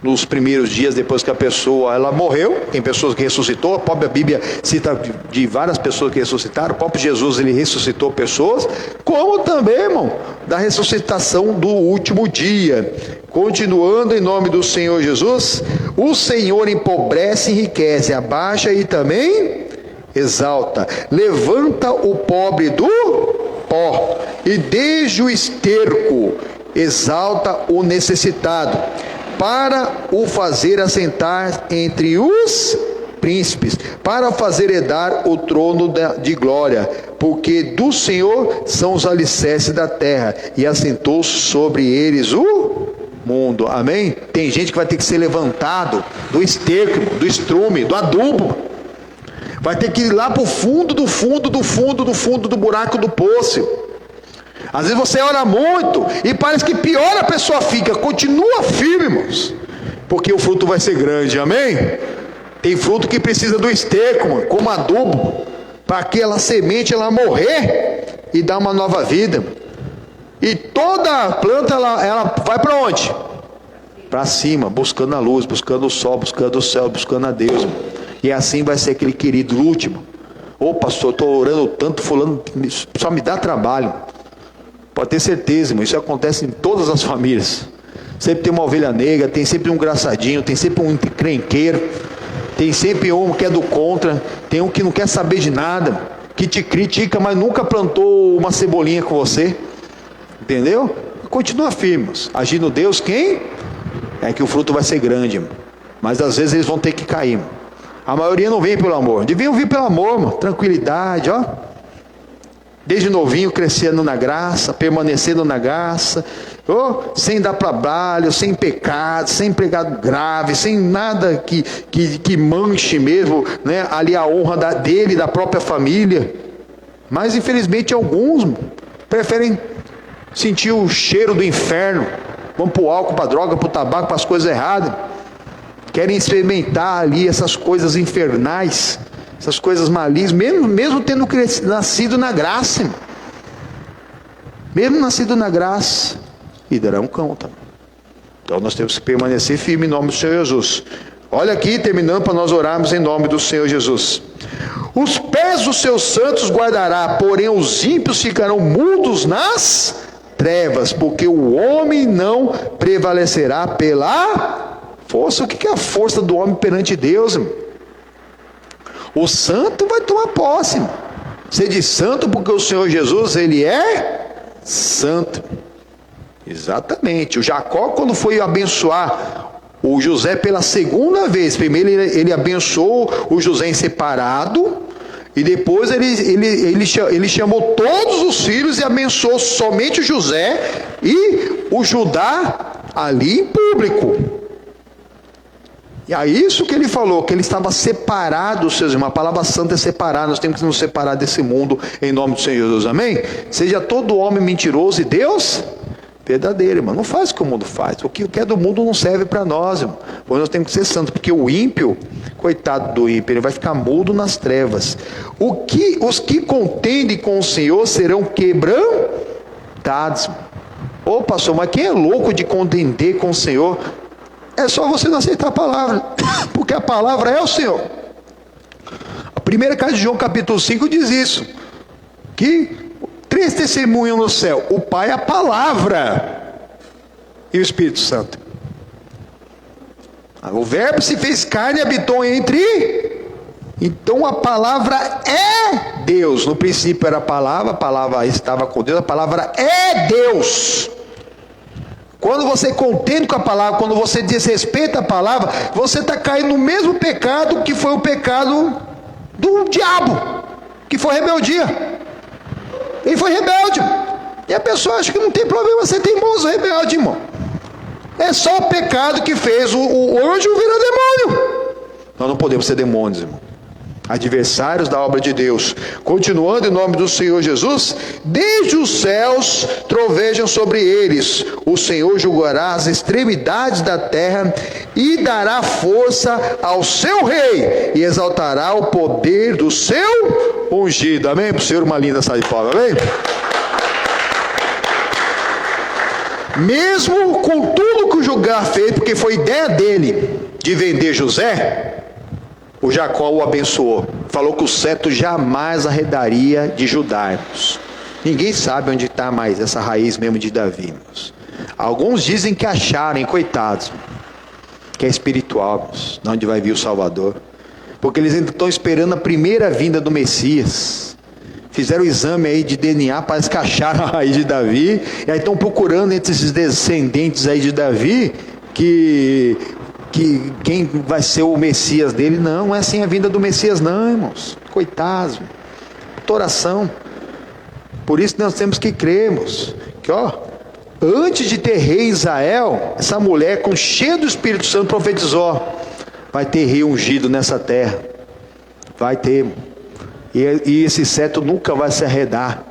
nos primeiros dias depois que a pessoa ela morreu, tem pessoas que ressuscitou, a própria Bíblia cita de várias pessoas que ressuscitaram, o próprio Jesus ele ressuscitou pessoas, como também, irmão, da ressuscitação do último dia. Continuando em nome do Senhor Jesus, o Senhor empobrece e enriquece, abaixa e também exalta, levanta o pobre do pó e desde o esterco exalta o necessitado, para o fazer assentar entre os príncipes, para fazer herdar o trono de glória, porque do Senhor são os alicerces da terra, e assentou sobre eles o mundo. Amém? Tem gente que vai ter que ser levantado do esterco, do estrume, do adubo, vai ter que ir lá para o fundo do buraco do poço. Às vezes você ora muito e parece que pior a pessoa fica. Continua firme, irmãos, porque o fruto vai ser grande, amém? Tem fruto que precisa do esterco, mano, como adubo, para aquela semente ela morrer e dar uma nova vida. E toda planta ela vai para onde? Para cima, buscando a luz, buscando o sol, buscando o céu, buscando a Deus, mano. E assim vai ser aquele querido último. Ô pastor, estou orando tanto, fulano só me dá trabalho. Pode ter certeza, irmão, isso acontece em todas as famílias. Sempre tem uma ovelha negra, tem sempre um engraçadinho, tem sempre um encrenqueiro, tem sempre um que é do contra, tem um que não quer saber de nada, que te critica, mas nunca plantou uma cebolinha com você. Entendeu? Continua firme, agindo Deus, quem? É que o fruto vai ser grande, irmão. Mas às vezes eles vão ter que cair, irmão. A maioria não vem pelo amor, deviam vir pelo amor, irmão. Tranquilidade, ó. Desde novinho crescendo na graça, permanecendo na graça, sem dar trabalho, sem pecado, sem pecado grave, sem nada que manche mesmo, né, ali a honra dele e da própria família. Mas infelizmente alguns preferem sentir o cheiro do inferno, vão para o álcool, para a droga, para o tabaco, para as coisas erradas, querem experimentar ali essas coisas infernais, essas coisas malignas, mesmo tendo nascido na graça, irmão. Mesmo nascido na graça, e darão conta. Então nós temos que permanecer firme em nome do Senhor Jesus. Olha aqui, terminando para nós orarmos em nome do Senhor Jesus. Os pés dos seus santos guardará, porém os ímpios ficarão mudos nas trevas, porque o homem não prevalecerá pela Força, o que é a força do homem perante Deus, irmão? O santo vai tomar posse, irmão. Ser de santo porque o Senhor Jesus, ele é santo. Exatamente. O Jacó, quando foi abençoar o José pela segunda vez, primeiro ele abençoou o José em separado, e depois ele chamou todos os filhos e abençoou somente o José e o Judá ali em público. E é isso que ele falou, que ele estava separado, seus irmãos. A palavra santa é separar, nós temos que nos separar desse mundo em nome do Senhor Jesus, amém? Seja todo homem mentiroso e Deus verdadeiro, irmão. Não faz o que o mundo faz. O que é do mundo não serve para nós, irmão. Pois nós temos que ser santos, porque o ímpio, coitado do ímpio, ele vai ficar mudo nas trevas. Os que contendem com o Senhor serão quebrantados. Ô pastor, mas quem é louco de contender com o Senhor? É só você não aceitar a palavra, porque a palavra é o Senhor. A primeira carta de João capítulo 5 diz isso, que 3 testemunham no céu: o Pai, a palavra e o Espírito Santo. O verbo se fez carne e habitou entre. Então a palavra é Deus. No princípio era a palavra estava com Deus, a palavra é Deus. Quando você contende com a palavra, quando você desrespeita a palavra, você está caindo no mesmo pecado que foi o pecado do diabo, que foi rebeldia. Ele foi rebelde. E a pessoa acha que não tem problema ser teimoso, rebelde, irmão. É só o pecado que fez o anjo virar demônio. Nós não podemos ser demônios, irmão. Adversários da obra de Deus. Continuando em nome do Senhor Jesus, desde os céus trovejam sobre eles. O Senhor julgará as extremidades da terra e dará força ao seu rei e exaltará o poder do seu ungido. Amém? Para o Senhor uma linda salva de palmas. Amém? Mesmo com tudo que o Judá fez, porque foi ideia dele de vender José, o Jacó o abençoou. Falou que o cetro jamais arredaria de Judá, irmãos. Ninguém sabe onde está mais essa raiz mesmo de Davi, irmãos. Alguns dizem que acharam, coitados, que é espiritual, irmãos, de onde vai vir o Salvador. Porque eles ainda estão esperando a primeira vinda do Messias. Fizeram o exame aí de DNA, parece que acharam a raiz de Davi. E aí estão procurando entre esses descendentes aí de Davi, que quem vai ser o Messias dele. Não é assim a vinda do Messias não, irmãos. Coitados, oração. Por isso nós temos que crermos que antes de ter rei Israel, essa mulher com cheio do Espírito Santo profetizou: vai ter rei ungido nessa terra. Vai ter, e esse cetro nunca vai se arredar,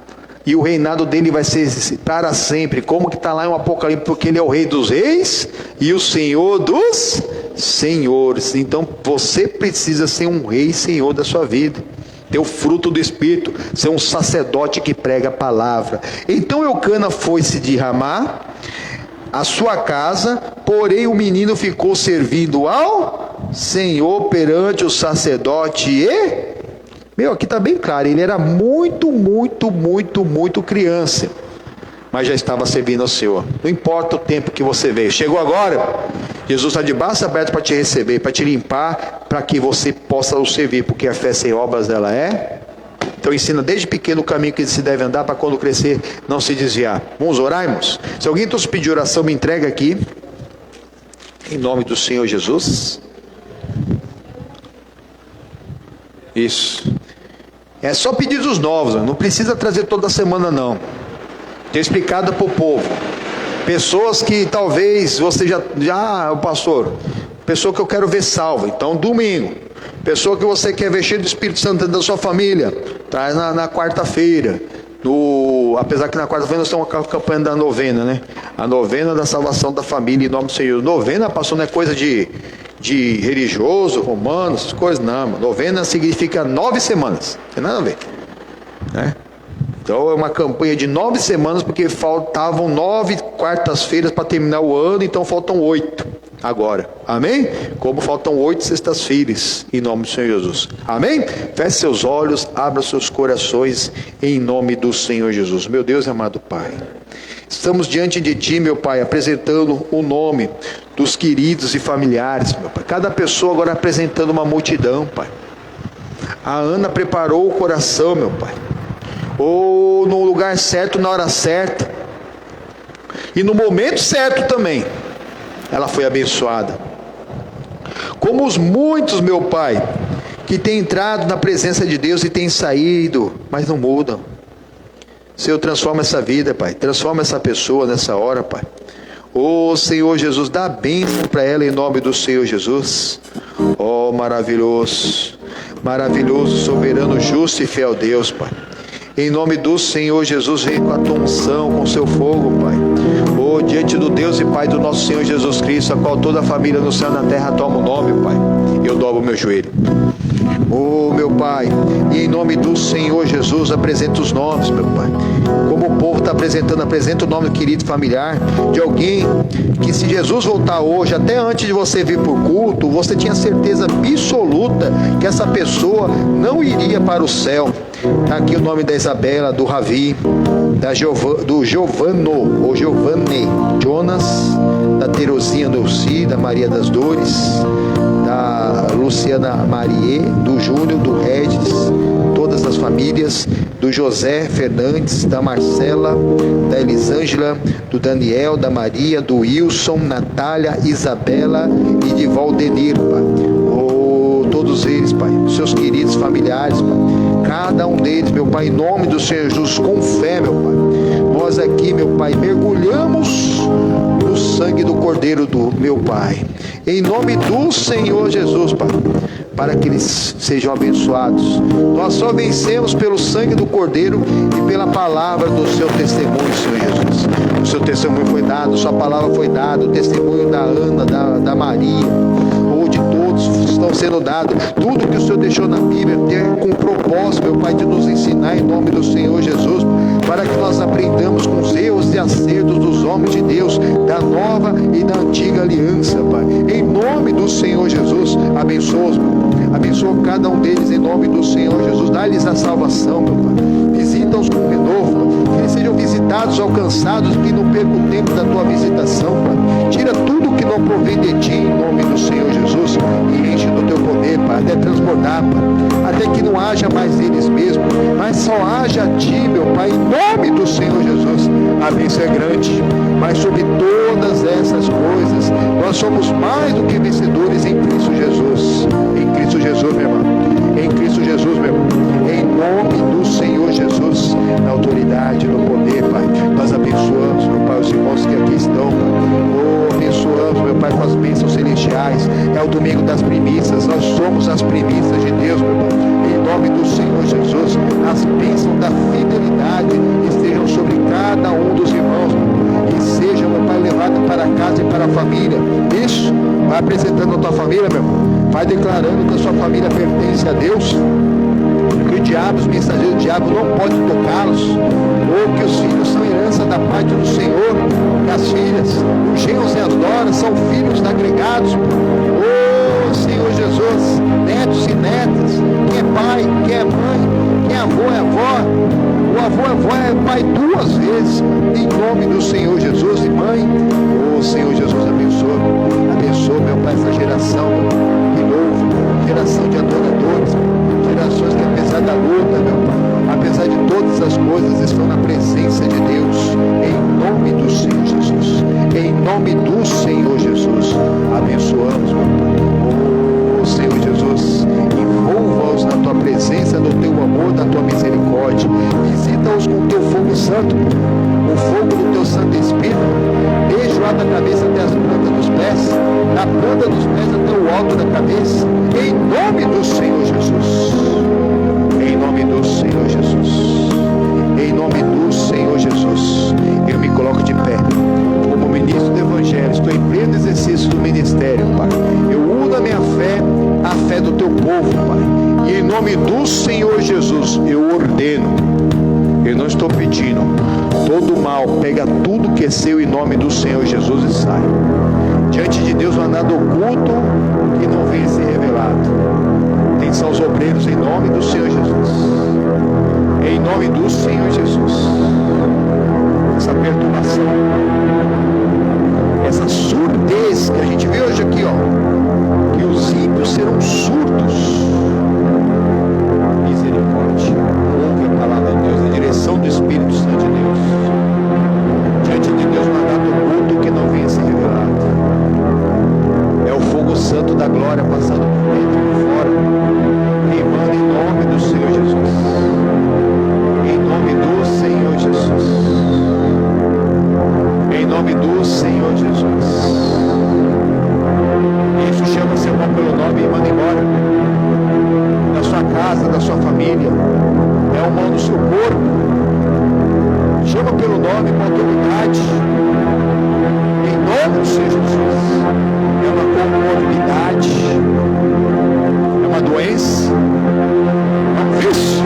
e o reinado dele vai ser para sempre, como que está lá em Apocalipse, porque ele é o rei dos reis e o senhor dos senhores. Então você precisa ser um rei senhor da sua vida, ter o fruto do Espírito, ser um sacerdote que prega a palavra. Então Eucana foi se derramar a sua casa, porém o menino ficou servindo ao Senhor perante o sacerdote e... aqui está bem claro, ele era muito criança, mas já estava servindo ao Senhor. Não importa o tempo que você veio, chegou agora, Jesus está de braços abertos para te receber, para te limpar, para que você possa o servir, porque a fé sem obras ela é. Então ensina desde pequeno o caminho que se deve andar, para quando crescer não se desviar. Vamos orar, irmãos? Se alguém trouxe pedir oração, me entrega aqui, em nome do Senhor Jesus. Isso. É só pedidos novos, não precisa trazer toda semana não. Ter explicado para o povo. Pessoas que talvez você já, pastor, pessoa que eu quero ver salva, então domingo. Pessoa que você quer ver cheio do Espírito Santo dentro da sua família, traz na quarta-feira. Apesar que na quarta-feira nós temos uma campanha da novena, né? A novena da salvação da família em nome do Senhor. Novena, pastor, não é coisa de religioso, romano, essas coisas, não. Novena significa 9 semanas, não tem nada a ver, né? Então é uma campanha de 9 semanas, porque faltavam 9 quartas-feiras para terminar o ano, então faltam 8. agora, amém? Como faltam 8 sextas-feiras, em nome do Senhor Jesus, amém? Feche seus olhos, abra seus corações, em nome do Senhor Jesus. Meu Deus e amado Pai, estamos diante de Ti, meu Pai, apresentando o nome dos queridos e familiares, meu Pai. Cada pessoa agora apresentando uma multidão, Pai. A Ana preparou o coração, meu Pai, ou no lugar certo, na hora certa, e no momento certo também, ela foi abençoada. Como os muitos, meu Pai, que têm entrado na presença de Deus e têm saído, mas não mudam. Senhor, transforma essa vida, Pai, transforma essa pessoa nessa hora, Pai. Ô Senhor Jesus, dá a bênção para ela em nome do Senhor Jesus. Ó maravilhoso, maravilhoso, soberano, justo e fiel Deus, Pai. Em nome do Senhor Jesus, vem com a tua unção, com o seu fogo, Pai. Oh, diante do Deus e Pai do nosso Senhor Jesus Cristo, a qual toda a família no céu e na terra toma o nome, Pai. Eu dobro o meu joelho. Oh, meu Pai, e em nome do Senhor Jesus, apresenta os nomes, meu Pai. Como o povo está apresentando, apresenta o nome do querido familiar, de alguém que, se Jesus voltar hoje, até antes de você vir para o culto, você tinha certeza absoluta que essa pessoa não iria para o céu. Está aqui o nome da Isabela, do Ravi, do Giovano, ou Giovanni, Jonas, da Terezinha Dulci, da Maria das Dores, da Luciana Marie, do Júnior, do Regis, todas as famílias, do José Fernandes, da Marcela, da Elisângela, do Daniel, da Maria, do Wilson, Natália, Isabela e de Valdenir, Pai. Oh, todos eles, Pai, seus queridos familiares, Pai. Cada um deles, meu Pai, em nome do Senhor Jesus, com fé, meu Pai. Nós aqui, meu Pai, mergulhamos no sangue do Cordeiro do meu Pai. Em nome do Senhor Jesus, Pai, para que eles sejam abençoados. Nós só vencemos pelo sangue do Cordeiro e pela palavra do seu testemunho, Senhor Jesus. O seu testemunho foi dado, sua palavra foi dada, o testemunho da Ana, da Maria, ou de todos estão sendo dados. Tudo que o Senhor deixou na Bíblia tem com propósito, meu Pai, de nos ensinar em nome do Senhor Jesus, para que nós aprendamos com os erros e acertos dos homens de Deus, da nova e da antiga aliança, Pai. Em nome do Senhor Jesus, abençoa-os, abençoa cada um deles em nome do Senhor Jesus. Dá-lhes a salvação, meu Pai. Visita-os com renovo, Pai. Que eles sejam visitados, alcançados, que não percam o tempo da tua visitação, Pai. Tira tudo que não provém de ti em nome do Senhor Jesus e enche do teu poder, Pai, até transbordar, Pai. Até que não haja mais eles mesmos, mas só haja a ti, meu Pai, em nome do Senhor Jesus. A bênção é grande, mas sobre todas essas coisas nós somos mais do que vencedores em Cristo Jesus. Em Cristo Jesus, meu irmão. Em Cristo Jesus, meu irmão. Em nome do Senhor Jesus, na autoridade, no poder, Pai. Nós abençoamos, meu Pai, os irmãos que aqui estão, Pai. Abençoamos, meu Pai, com as bênçãos celestiais. É o domingo das primícias. Nós somos as primícias de Deus, meu Pai. Em nome do Senhor Jesus, as bênçãos da fidelidade estejam sobre cada um dos irmãos, e seja, meu Pai, levado para casa e para a família. Isso, vai apresentando a tua família, meu irmão. Vai declarando que a sua família pertence a Deus, que o diabo, os mensageiros do diabo não podem tocá-los, ou que os filhos são herança da parte do Senhor, que as filhas, os genros e as noras são filhos agregados. Oh Senhor Jesus, netos e netas, quem é pai, quem é mãe, quem é avô é avó, o avô é avó é pai 2 vezes, em nome do Senhor Jesus. E mãe, oh Senhor Jesus, abençoa, meu Pai, essa geração de novo, geração de adoradores, gerações que, apesar da luta, meu Pai, apesar de todas as coisas, estão na presença de Deus, em nome do Senhor Jesus. Em nome do Senhor Jesus, abençoamos, meu Pai. Oh Senhor Jesus, envolva-os na tua presença, no teu amor, na tua misericórdia. Visita-os com o teu fogo santo, o fogo do teu Santo Espírito, desde o alto da cabeça até as plantas dos pés, da planta dos pés até o alto da cabeça, em nome do Senhor Jesus. Em nome do Senhor Jesus. Em nome do Senhor Jesus. Eu me coloco de pé como ministro do Evangelho. Estou em pleno exercício do ministério, Pai. Eu uno a minha fé à fé do teu povo, Pai. E em nome do Senhor Jesus, eu ordeno. Eu não estou pedindo. Todo mal, pega tudo que é seu em nome do Senhor Jesus e sai. Diante de Deus não há nada oculto que não venha a ser revelado. Atenção aos obreiros em nome do Senhor Jesus. Em nome do Senhor Jesus. Essa perturbação, essa surdez que a gente vê hoje aqui, ó, que os ímpios serão surdos. Misericórdia. Ouve a palavra de Deus, a direção do Espírito Santo de Deus. Diante de Deus não há nada oculto que não venha a ser revelado. É o fogo santo da glória passando por dentro e por fora, queimando em nome do Senhor Jesus. Em nome do Senhor Jesus. Em nome do Senhor Jesus. Isso chama seu irmão pelo nome e manda embora. Da sua casa, da sua família. É o mal do seu corpo. Chama pelo nome com autoridade. Em nome do Senhor Jesus. É uma comorbidade. É uma doença. É um vício.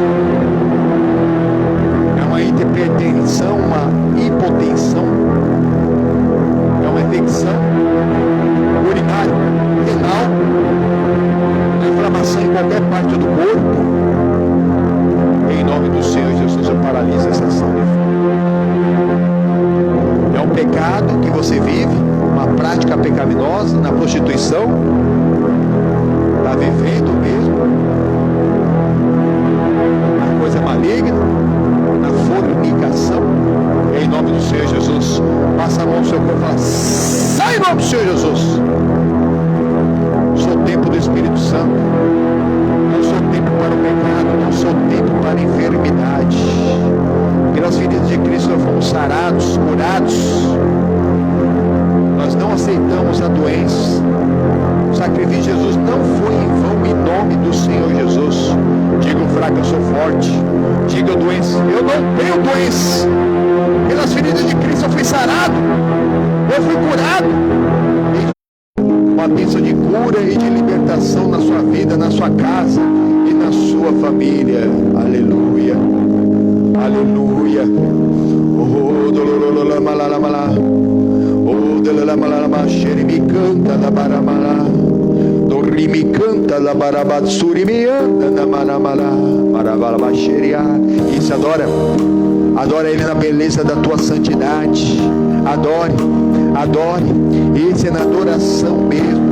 É uma hipertensão, uma hipotensão. É uma infecção urinária, renal, inflamação em qualquer parte do corpo. Em nome do Senhor Jesus, eu paraliso essa ação de fogo. É um pecado que você vive, uma prática pecaminosa na prostituição. Está vivendo mesmo uma coisa maligna, na fornicação. Em nome do Senhor Jesus, passa a mão no seu corpo e fala: sai em nome do Senhor Jesus. Sou o tempo do Espírito Santo. Não sou tempo para o pecado, não sou tempo para a enfermidade. Pelas feridas de Cristo nós fomos sarados, curados. Nós não aceitamos a doença. O sacrifício de Jesus não foi em vão, em nome do Senhor Jesus. Diga o fraco, eu sou forte. Diga doença, eu não tenho doença. Pelas feridas de Cristo eu fui sarado. Eu fui curado. Uma bênção de cura e de libertação na sua vida, na sua casa e na sua família. Aleluia. Aleluia. Oh, dololololá, malalamala. Oh, dololololá, xerimi canta da baramala. Dorimi canta da barabatsuri me anda da maramala. Marabalaba xeria. Isso, adora. Adora Ele na beleza da tua santidade. Adore, adore. Isso é na adoração mesmo.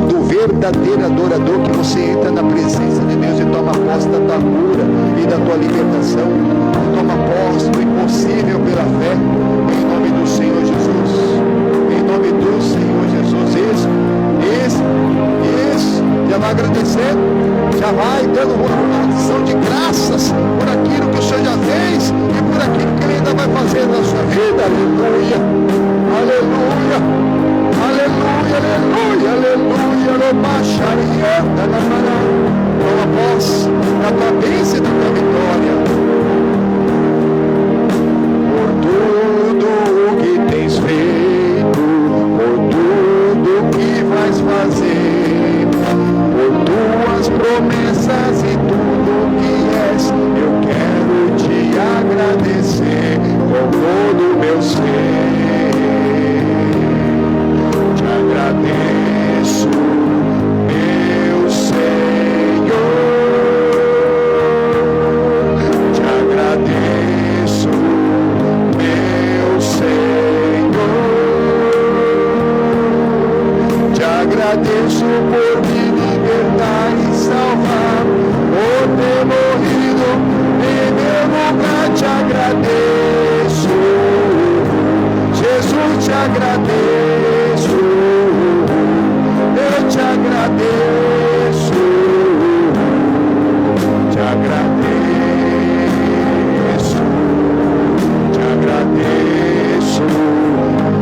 Do verdadeiro adorador, que você entra na presença de Deus e toma posse da tua cura e da tua libertação. Toma posse do impossível pela fé. Em nome do Senhor Jesus. Em nome do Senhor Jesus. Isso. Já vai agradecendo. Já vai dando uma ação de graças por aquilo que o Senhor já fez e por aquilo que Ele ainda vai fazer na sua vida. Aleluia. Aleluia. Aleluia, aleluia, aleluia. Toma posse da tua bênção e da tua vitória. Por tudo o que tens feito, por tudo que vais fazer, por tuas promessas e tudo que és, eu quero te agradecer com todo o meu ser. Te agradeço, meu Senhor. Te agradeço, meu Senhor. Te agradeço por me libertar e salvar, por ter morrido em meu lugar. Te agradeço, Jesus, te agradeço, eu te agradeço, te agradeço, te agradeço,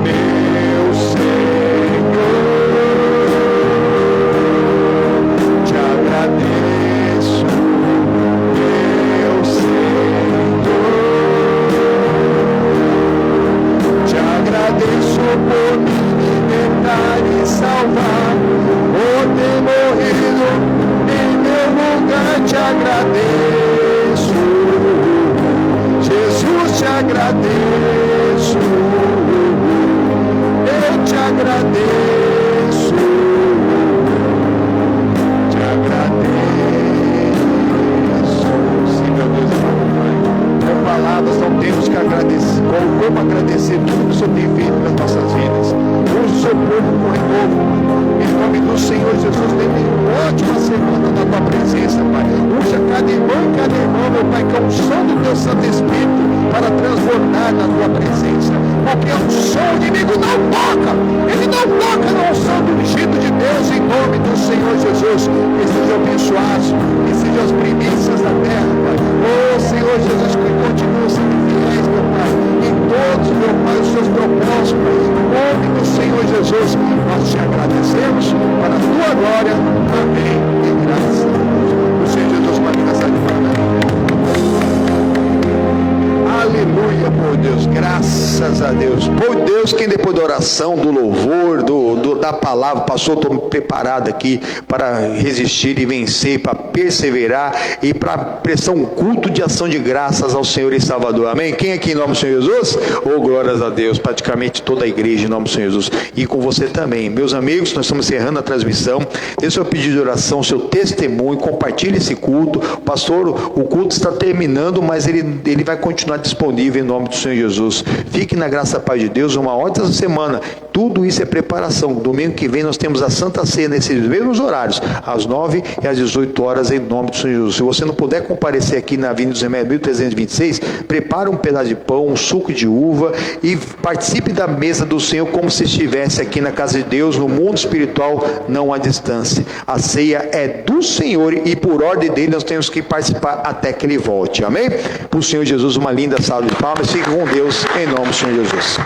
meu Senhor, te agradeço, meu Senhor, te agradeço por me libertar e salvar, por ter morrido em meu lugar. Te agradeço, Jesus, te agradeço, eu te agradeço, te agradeço. Sim, meu Deus e meu Pai, com palavras não temos que agradecer, como agradecer tudo que o Senhor tem feito nas nossas vidas. Use o seu povo com renovo, em nome do Senhor Jesus. Tenha uma ótima semana na tua presença, Pai. Usa cada irmão e cada irmã, meu Pai, que é um som do teu Santo Espírito para transbordar na tua presença, porque o som, o inimigo não toca, ele não toca no som do ungido de Deus, em nome do Senhor Jesus. Que sejam abençoados, que sejam as primícias da terra, Pai. Oh Senhor Jesus, que continue sendo fiéis, meu Pai, em todos, meu Pai, os seus propósitos, Pai. Em nome do Senhor Jesus, nós te agradecemos para a tua glória. Amém. E graças a Deus. O Senhor Jesus, uma linda salva de palmas. Aleluia, por Deus, graças a Deus. Por Deus, quem depois da oração, do louvor, da palavra, passou, estou preparado aqui para resistir e vencer, para perseverar e para prestar um culto de ação de graças ao Senhor e Salvador. Amém? Quem aqui em nome do Senhor Jesus? Oh, glórias a Deus, praticamente toda a igreja em nome do Senhor Jesus. E com você também. Meus amigos, nós estamos encerrando a transmissão. Deixe seu pedido de oração, seu testemunho, compartilhe esse culto. Pastor, o culto está terminando, mas ele vai continuar disponível em nome do Senhor Jesus. Fique na graça da paz de Deus, uma ótima semana. Tudo isso é preparação. Domingo que vem nós temos a Santa Ceia nesses mesmos horários, às 9 e às 18 horas, em nome do Senhor Jesus. Se você não puder comparecer aqui na Avenida dos Remédios 1326, prepare um pedaço de pão, um suco de uva e participe da mesa do Senhor como se estivesse aqui na casa de Deus, no mundo espiritual, não à distância. A ceia é do Senhor e por ordem dele nós temos que participar até que ele volte. Amém? Para o Senhor Jesus, uma linda salva de palmas. Fique com Deus, em nome do Senhor Jesus.